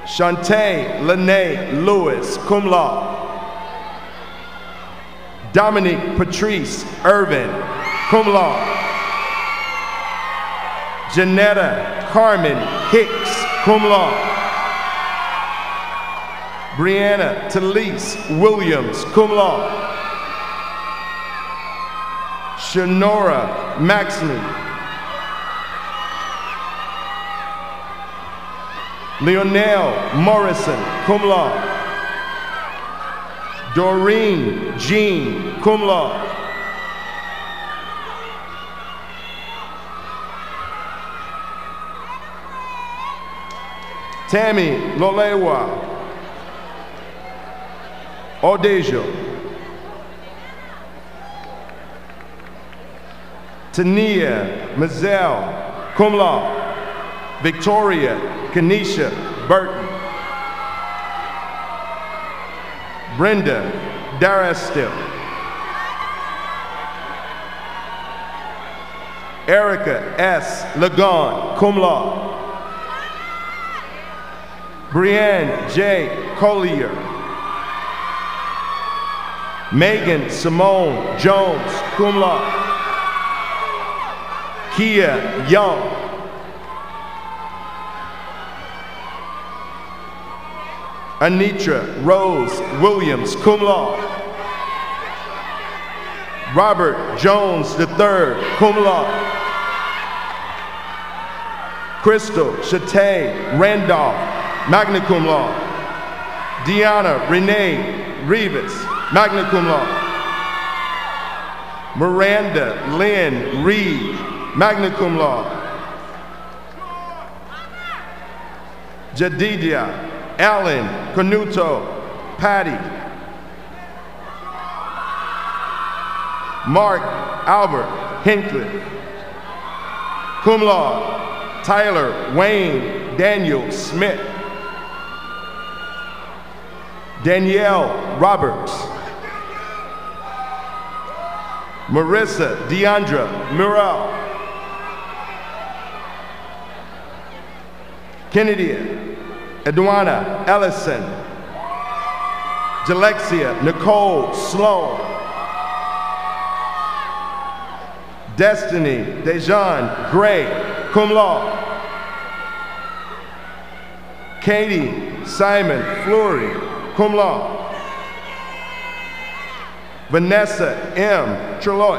P: Shantae Lene Lewis, cum laude. Dominique Patrice Irvin, cum laude. Janetta Carmen Hicks, cum laude. Brianna Talise Williams, cum laude. Shanora Maxley. Leonel Morrison, cum laude. Doreen Jean, cum laude. Tammy Lolewa Odejo. Tania Mazel, cum laude. Victoria Kenesha Burton. Brenda Darastil. Erica S. Lagon, cum laude. Brianne J. Collier. Megan Simone Jones, cum laude. Kia Young. Anitra Rose Williams, cum laude. Robert Jones III, cum laude. Crystal Shatay Randolph, magna cum laude. Deanna Renee Rivas, magna cum laude. Miranda Lynn Reed, magna cum laude. Jadidia Alan Canuto Patty. Mark Albert Hinckley, cum laude. Tyler Wayne Daniel Smith. Danielle Roberts. Marissa Deandra Murrell. Kennedy Edwana Ellison. Jalexia Nicole Sloan. Destiny Dejan Gray, cum laude. Katie Simon Fleury, cum laude. Vanessa M. Treloy.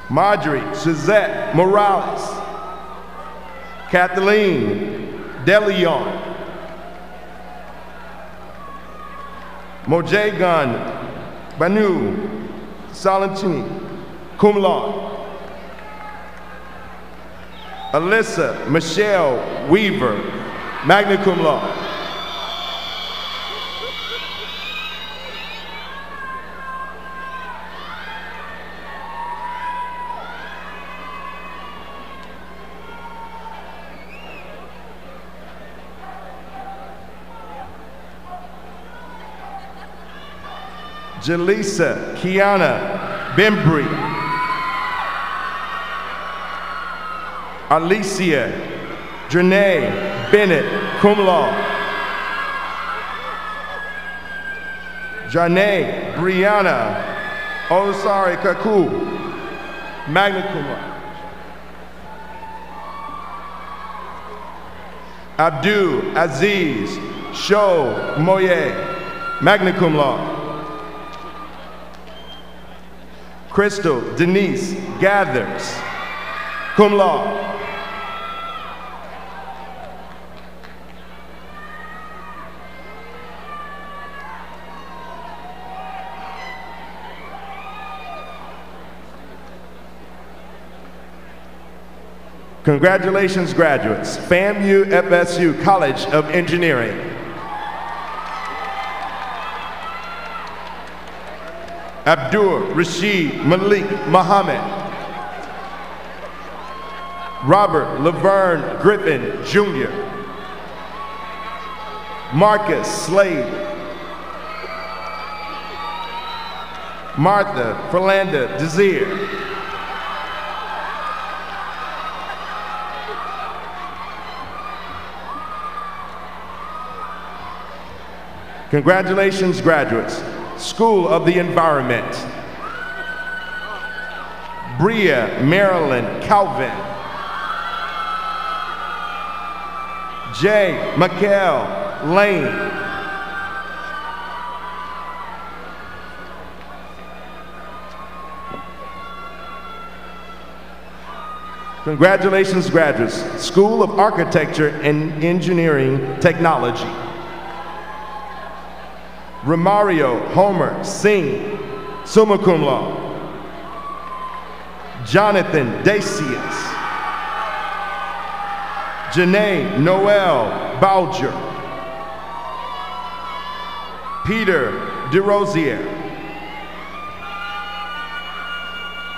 P: Marjorie Suzette Morales. Kathleen DeLeon. Mojegan Banu Salentini, cum laude. Alyssa Michelle Weaver, magna cum laude. Jaleesa Kiana Bembry. Alicia Janae Bennett, cum laude. Janae Brianna Osari Kaku, magna cum laude. Abdul Aziz Sho Moye, magna cum laude. Crystal Denise Gathers, cum laude. Congratulations, graduates. FAMU FSU College of Engineering. Abdul Rashid Malik Muhammad. Robert Laverne Griffin, Jr. Marcus Slade. Martha Ferlanda Desir. Congratulations, graduates. School of the Environment. Bria Marilyn Calvin. J. Mikhail Lane. Congratulations, graduates. School of Architecture and Engineering Technology. Romario Homer Singh, summa cum laude. Jonathan Dacius. Janae Noel Bouger. Peter DeRosier.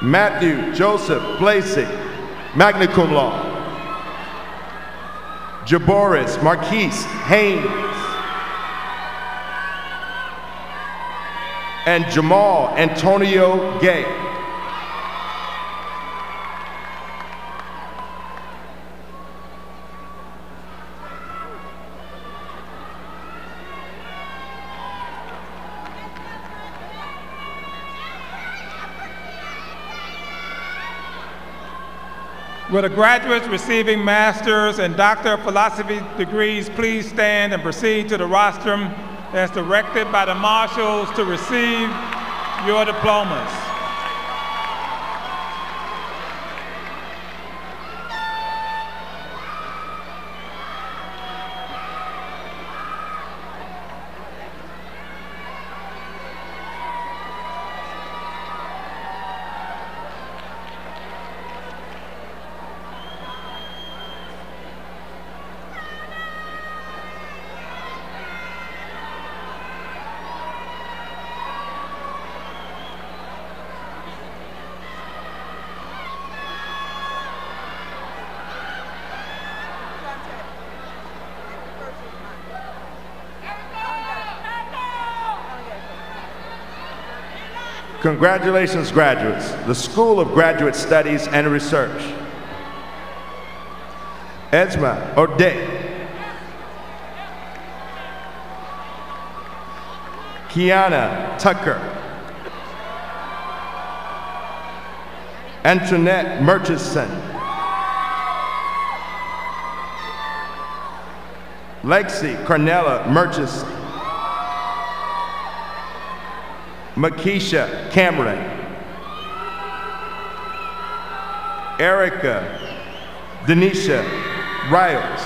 P: Matthew Joseph Blasey, magna cum laude. Jaboris Marquise Haynes. And Jamal Antonio Gay.
D: Will the graduates receiving master's and doctor of philosophy degrees please stand and proceed to the rostrum as directed by the marshals to receive your diplomas.
P: Congratulations, graduates. The School of Graduate Studies and Research. Esma O'Day. Kiana Tucker. Antoinette Murchison. Lexi Cornella Murchison. Makisha Cameron. Erica Denisha Riles.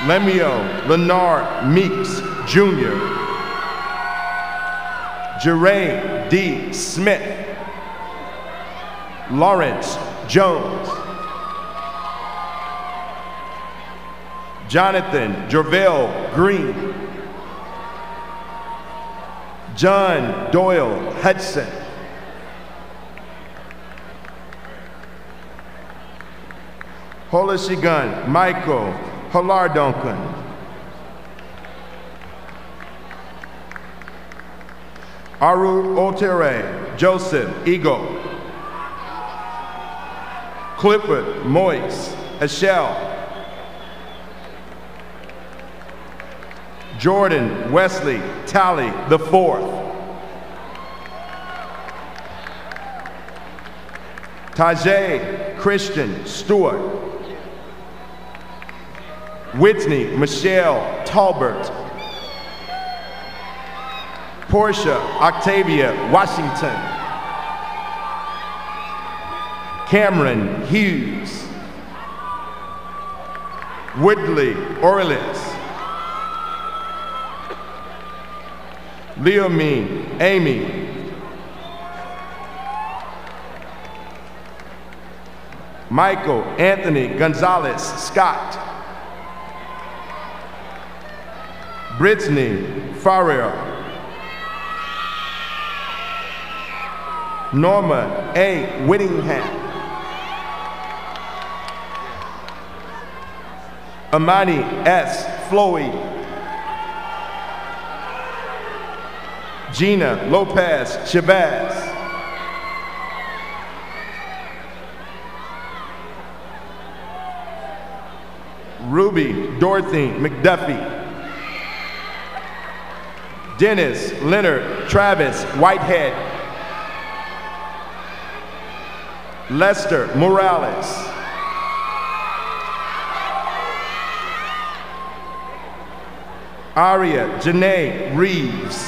P: Lemio Leonard Meeks, Jr. Jeray D. Smith. Lawrence Jones. Jonathan Jervell Green. John Doyle Hudson. Holishigun Michael Holardonkin. Aru Otere Joseph Eagle. Clifford Moise Eschel. Jordan Wesley Talley IV. Tajay Christian Stewart. Whitney Michelle Talbert. Portia Octavia Washington. Cameron Hughes. Woodley Orleans. Leomine Amy. Michael Anthony Gonzalez Scott. Brittany Farrier. Norma A. Whittingham. Amani S. Floyd. Gina Lopez Chavez. Ruby Dorothy McDuffie. Dennis Leonard Travis Whitehead. Lester Morales. Aria Janae Reeves.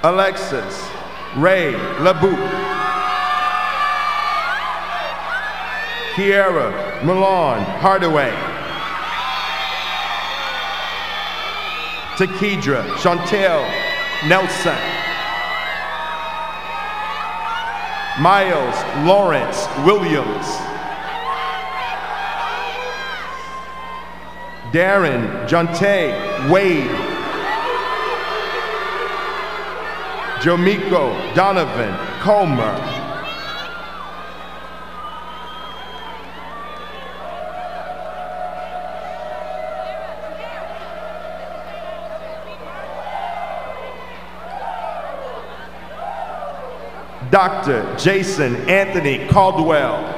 P: Alexis Ray LaBoutte. Kiara Milan Hardaway. Takedra Chantel Nelson. Miles Lawrence Williams. Darren Jonte Wade. Jomiko Donovan Comer. Dr. Jason Anthony Caldwell.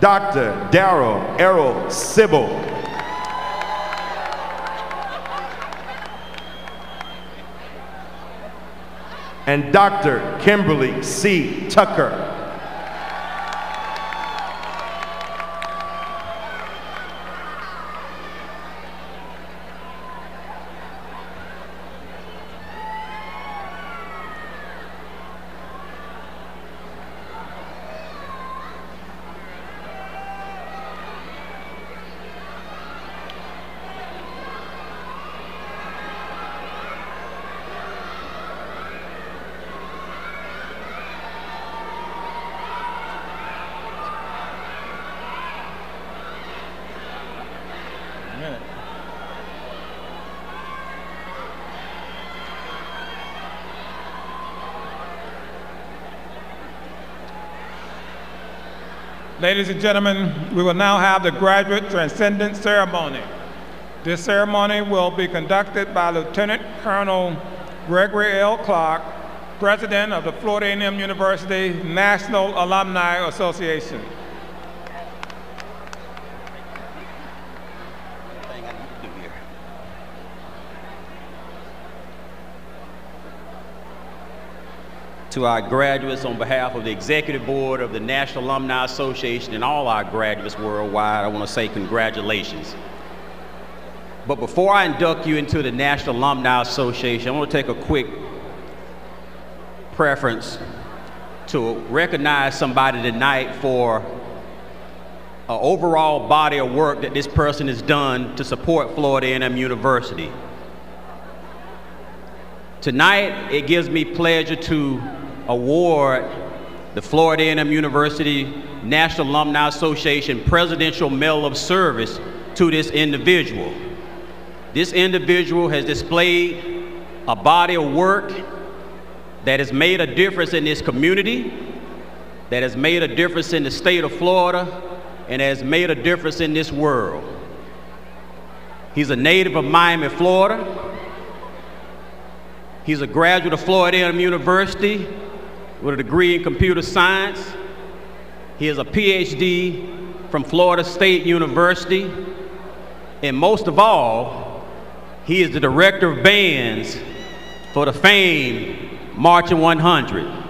P: Dr. Darrell Errol Sybil. And Dr. Kimberly C. Tucker.
D: Ladies and gentlemen, we will now have the graduate transcendence ceremony. This ceremony will be conducted by Lieutenant Colonel Gregory L. Clark, President of the Florida A&M University National Alumni Association.
Q: To our graduates, on behalf of the Executive Board of the National Alumni Association and all our graduates worldwide, I want to say congratulations. But before I induct you into the National Alumni Association, I want to take a quick preference to recognize somebody tonight for an overall body of work that this person has done to support Florida A&M University. Tonight, it gives me pleasure to award the Florida A&M University National Alumni Association Presidential Medal of Service to this individual. This individual has displayed a body of work that has made a difference in this community, that has made a difference in the state of Florida, and has made a difference in this world. He's a native of Miami, Florida. He's a graduate of Florida A&M University with a degree in computer science. He has a PhD from Florida State University. And most of all, he is the director of bands for the famed Marching 100.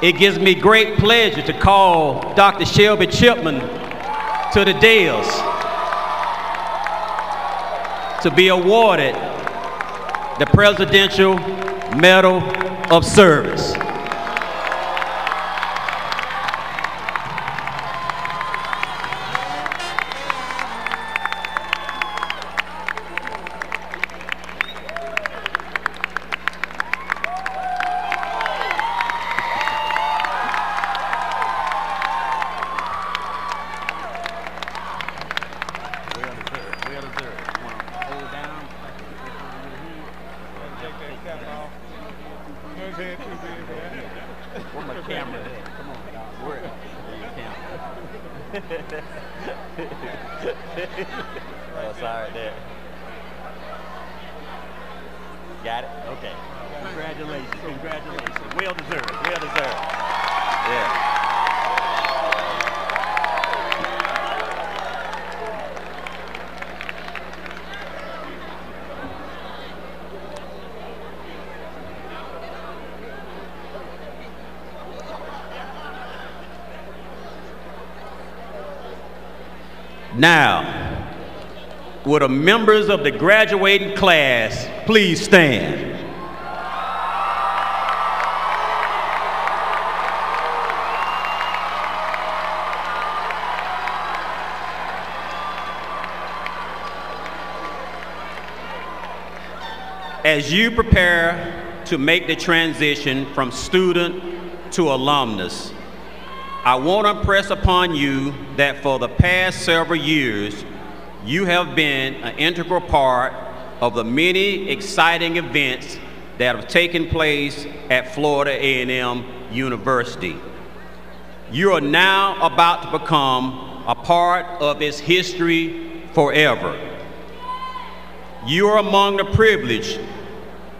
Q: It gives me great pleasure to call Dr. Shelby Chipman to the dais to be awarded the Presidential Medal of Service. Where my camera at? Come on, dog. Where is your camera? Oh, sorry there. Got it? Okay. Congratulations, congratulations. Well deserved, well deserved. Yeah. Now, will the members of the graduating class please stand? As you prepare to make the transition from student to alumnus, I want to impress upon you that for the past several years, you have been an integral part of the many exciting events that have taken place at Florida A&M University. You are now about to become a part of its history forever. You are among the privileged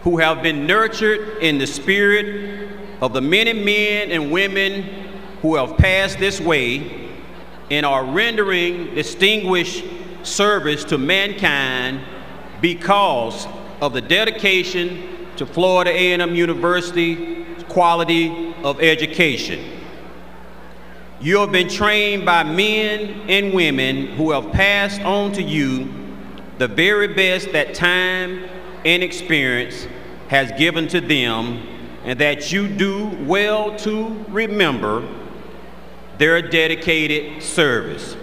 Q: who have been nurtured in the spirit of the many men and women who have passed this way and are rendering distinguished service to mankind because of the dedication to Florida A&M University's quality of education. You have been trained by men and women who have passed on to you the very best that time and experience has given to them, and that you do well to remember their dedicated service.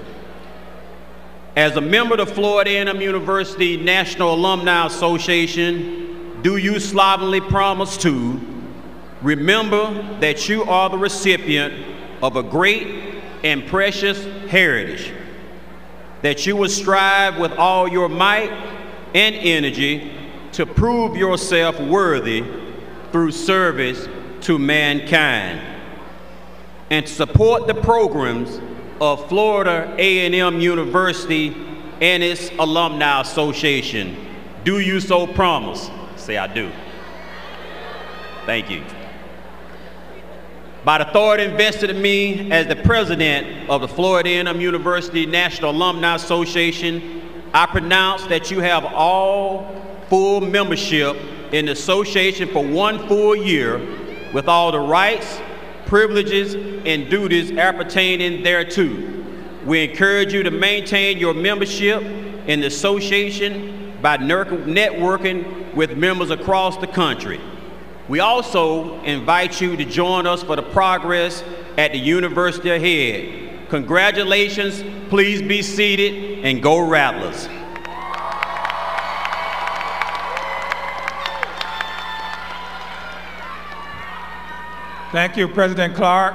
Q: As a member of the Florida A&M University National Alumni Association, do you solemnly promise to remember that you are the recipient of a great and precious heritage, that you will strive with all your might and energy to prove yourself worthy through service to mankind, and to support the programs of Florida A&M University and its Alumni Association? Do you so promise? Say, I do. Thank you. By the authority invested in me as the president of the Florida A&M University National Alumni Association, I pronounce that you have all full membership in the association for 1 full year with all the rights, privileges, and duties appertaining thereto. We encourage you to maintain your membership in the association by networking with members across the country. We also invite you to join us for the progress at the university ahead. Congratulations, please be seated, and go Rattlers.
D: Thank you, President Clark.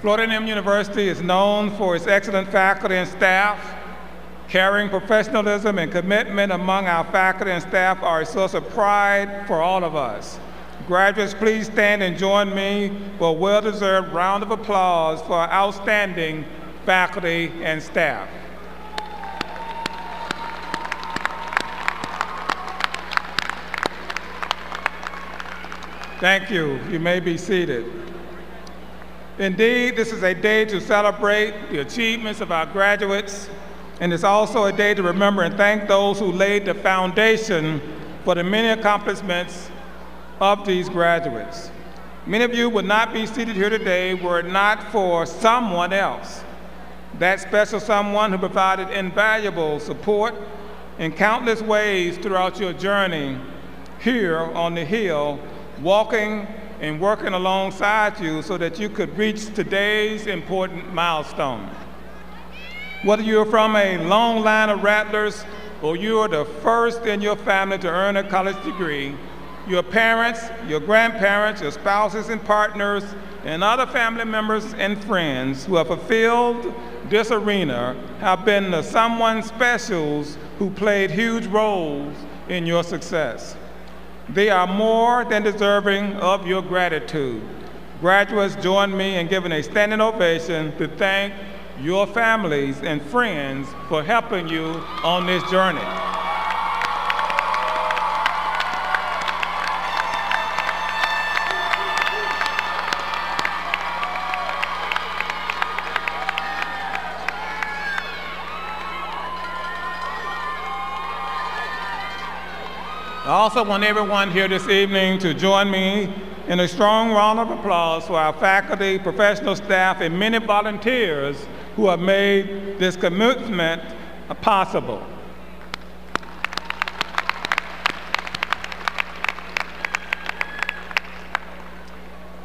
D: Florida A&M University is known for its excellent faculty and staff. Caring professionalism and commitment among our faculty and staff are a source of pride for all of us. Graduates, please stand and join me for a well-deserved round of applause for our outstanding faculty and staff. Thank you. You may be seated. Indeed, this is a day to celebrate the achievements of our graduates, and it's also a day to remember and thank those who laid the foundation for the many accomplishments of these graduates. Many of you would not be seated here today were it not for someone else, that special someone who provided invaluable support in countless ways throughout your journey here on the Hill, walking and working alongside you so that you could reach today's important milestone. Whether you're from a long line of Rattlers or you're the first in your family to earn a college degree, your parents, your grandparents, your spouses and partners, and other family members and friends who have fulfilled this arena have been the someone specials who played huge roles in your success. They are more than deserving of your gratitude. Graduates, join me in giving a standing ovation to thank your families and friends for helping you on this journey. I also want everyone here this evening to join me in a strong round of applause for our faculty, professional staff, and many volunteers who have made this commitment possible.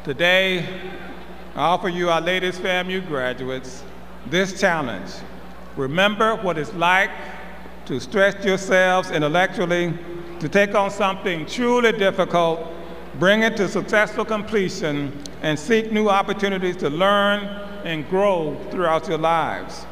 D: Today, I offer you, our latest FAMU graduates, this challenge. Remember what it's like to stretch yourselves intellectually, to take on something truly difficult, bring it to successful completion, and seek new opportunities to learn and grow throughout your lives.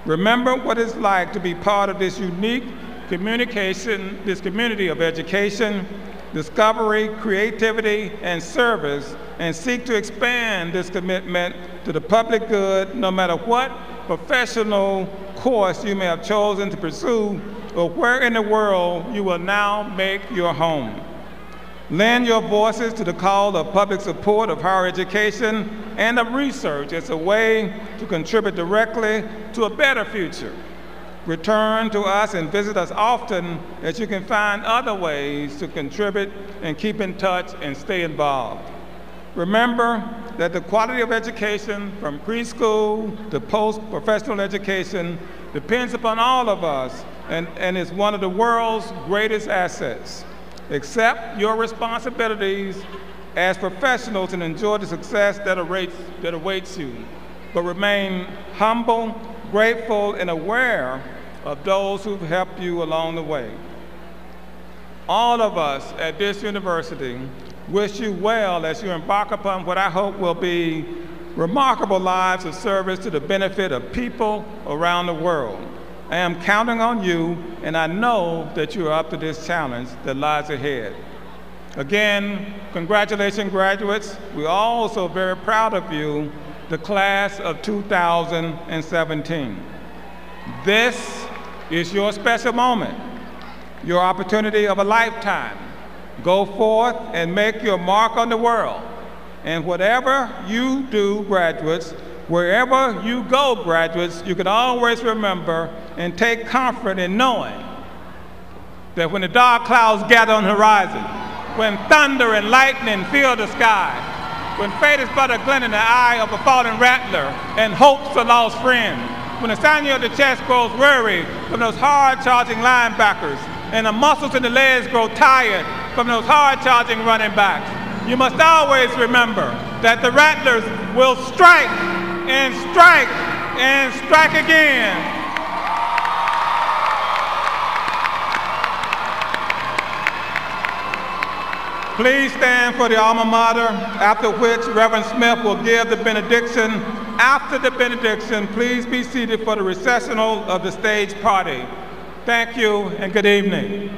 D: Remember what it's like to be part of this unique this community of education, discovery, creativity, and service, and seek to expand this commitment to the public good, no matter what professional course you may have chosen to pursue or where in the world you will now make your home. Lend your voices to the call of public support of higher education and of research as a way to contribute directly to a better future. Return to us and visit us often as you can find other ways to contribute and keep in touch and stay involved. Remember that the quality of education from preschool to post-professional education depends upon all of us and is one of the world's greatest assets. Accept your responsibilities as professionals and enjoy the success that awaits you, but remain humble, grateful, and aware of those who've helped you along the way. All of us at this university wish you well as you embark upon what I hope will be remarkable lives of service to the benefit of people around the world. I am counting on you, and I know that you are up to this challenge that lies ahead. Again, congratulations, graduates. We're also very proud of you, the class of 2017. This is your special moment, your opportunity of a lifetime. Go forth and make your mark on the world. And whatever you do, graduates, wherever you go, graduates, you can always remember and take comfort in knowing that when the dark clouds gather on the horizon, when thunder and lightning fill the sky, when fate is but a glint in the eye of a fallen rattler and hope's a lost friend, when the sinew of the chest grows weary from those hard-charging linebackers and the muscles in the legs grow tired from those hard-charging running backs, you must always remember that the rattlers will strike and strike and strike again. Please stand for the alma mater, after which Reverend Smith will give the benediction. After the benediction, please be seated for the recessional of the stage party. Thank you and good evening.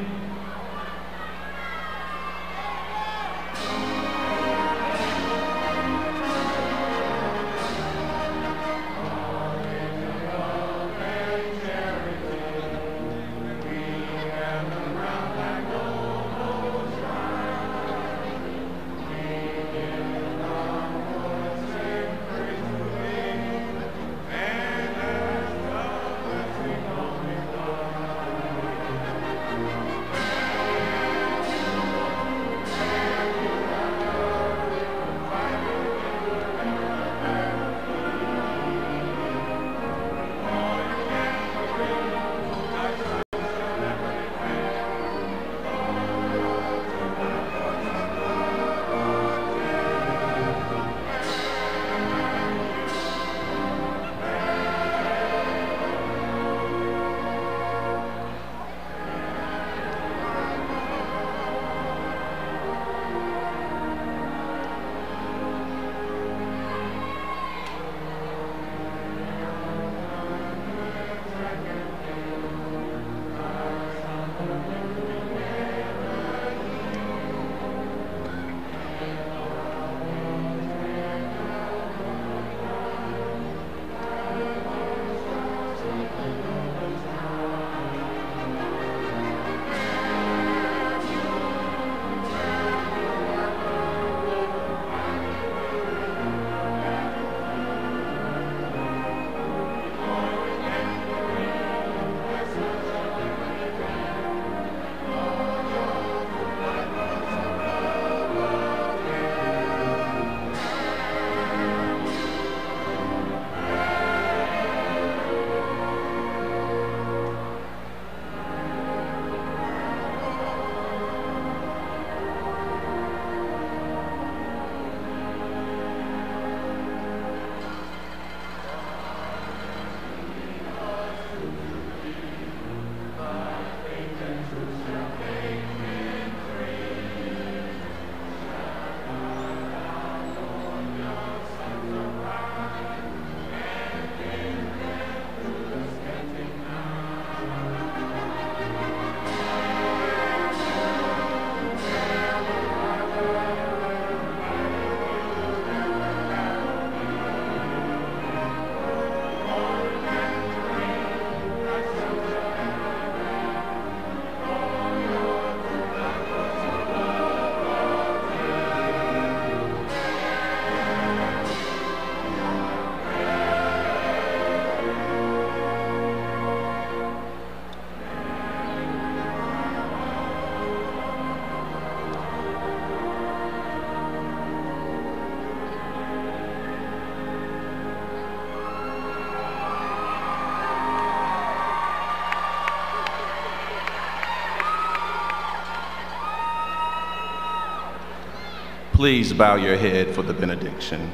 E: Please bow your head for the benediction.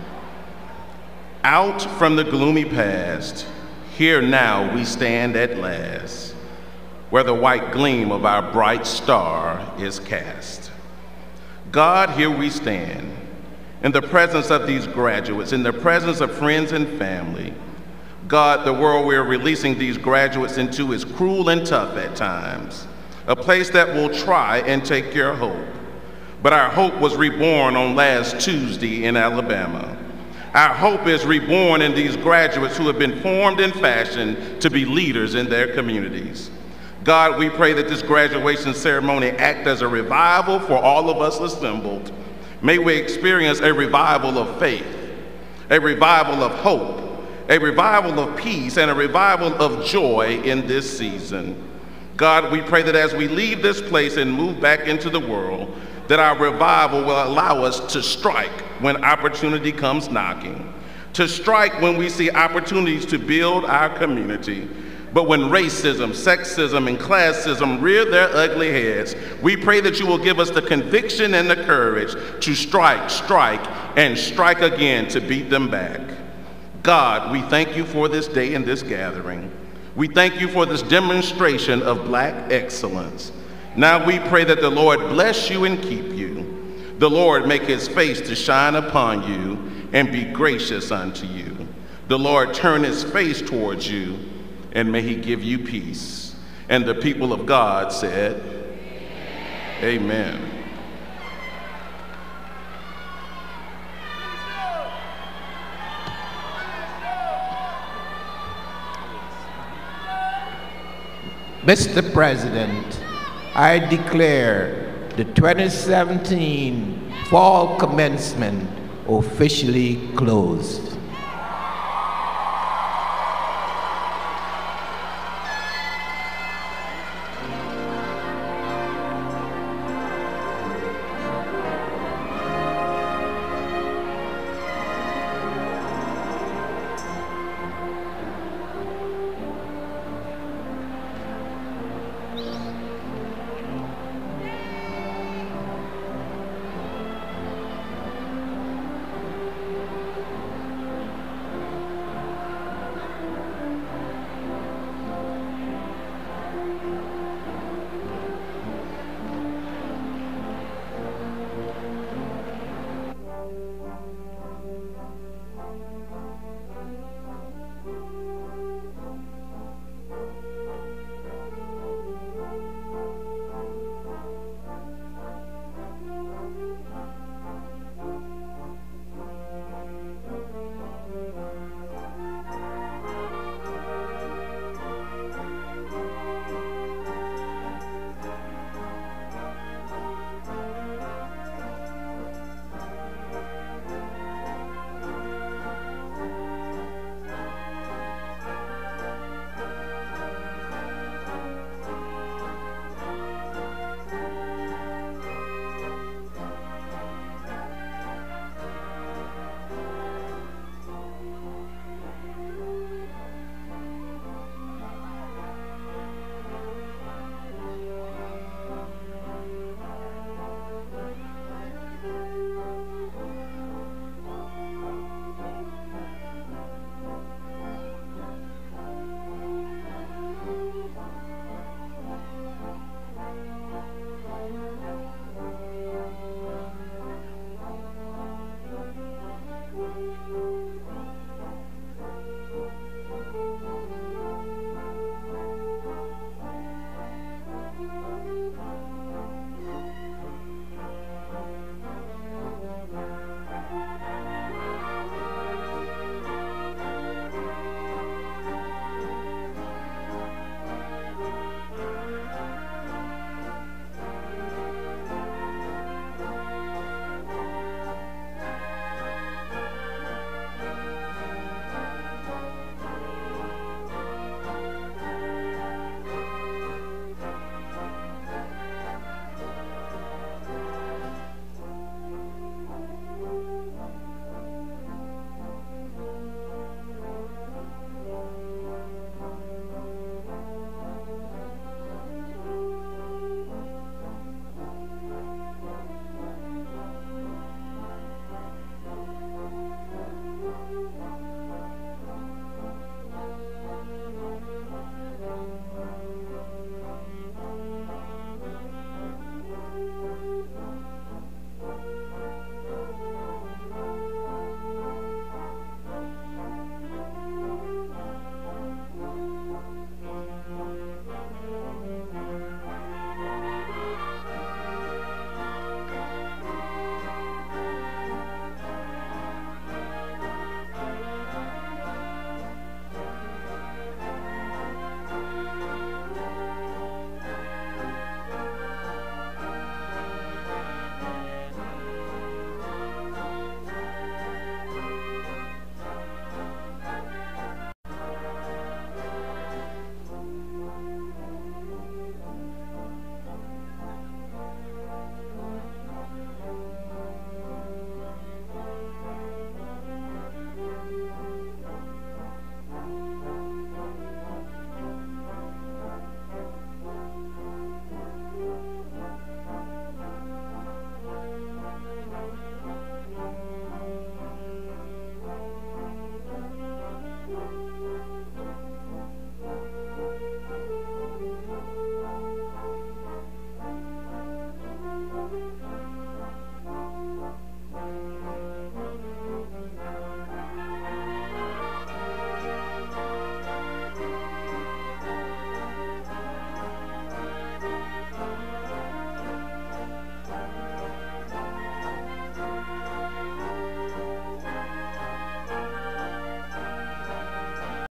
E: Out from the gloomy past, here now we stand at last, where the white gleam of our bright star is cast. God, here we stand, in the presence of these graduates, in the presence of friends and family. God, the world we're releasing these graduates into is cruel and tough at times, a place that will try and take your hope. But our hope was reborn on last Tuesday in Alabama. Our hope is reborn in these graduates who have been formed and fashioned to be leaders in their communities. God, we pray that this graduation ceremony act as a revival for all of us assembled. May we experience a revival of faith, a revival of hope, a revival of peace, and a revival of joy in this season. God, we pray that as we leave this place and move back into the world, that our revival will allow us to strike when opportunity comes knocking, to strike when we see opportunities to build our community. But when racism, sexism, and classism rear their ugly heads, we pray that you will give us the conviction and the courage to strike, and strike again to beat them back. God, we thank you for this day and this gathering. We thank you for this demonstration of Black excellence. Now we pray that the Lord bless you and keep you. The Lord make his face to shine upon you and be gracious unto you. The Lord turn his face towards you and may he give you peace. And the people of God said, Amen.
C: Mr. President, I declare the 2017 fall commencement officially closed.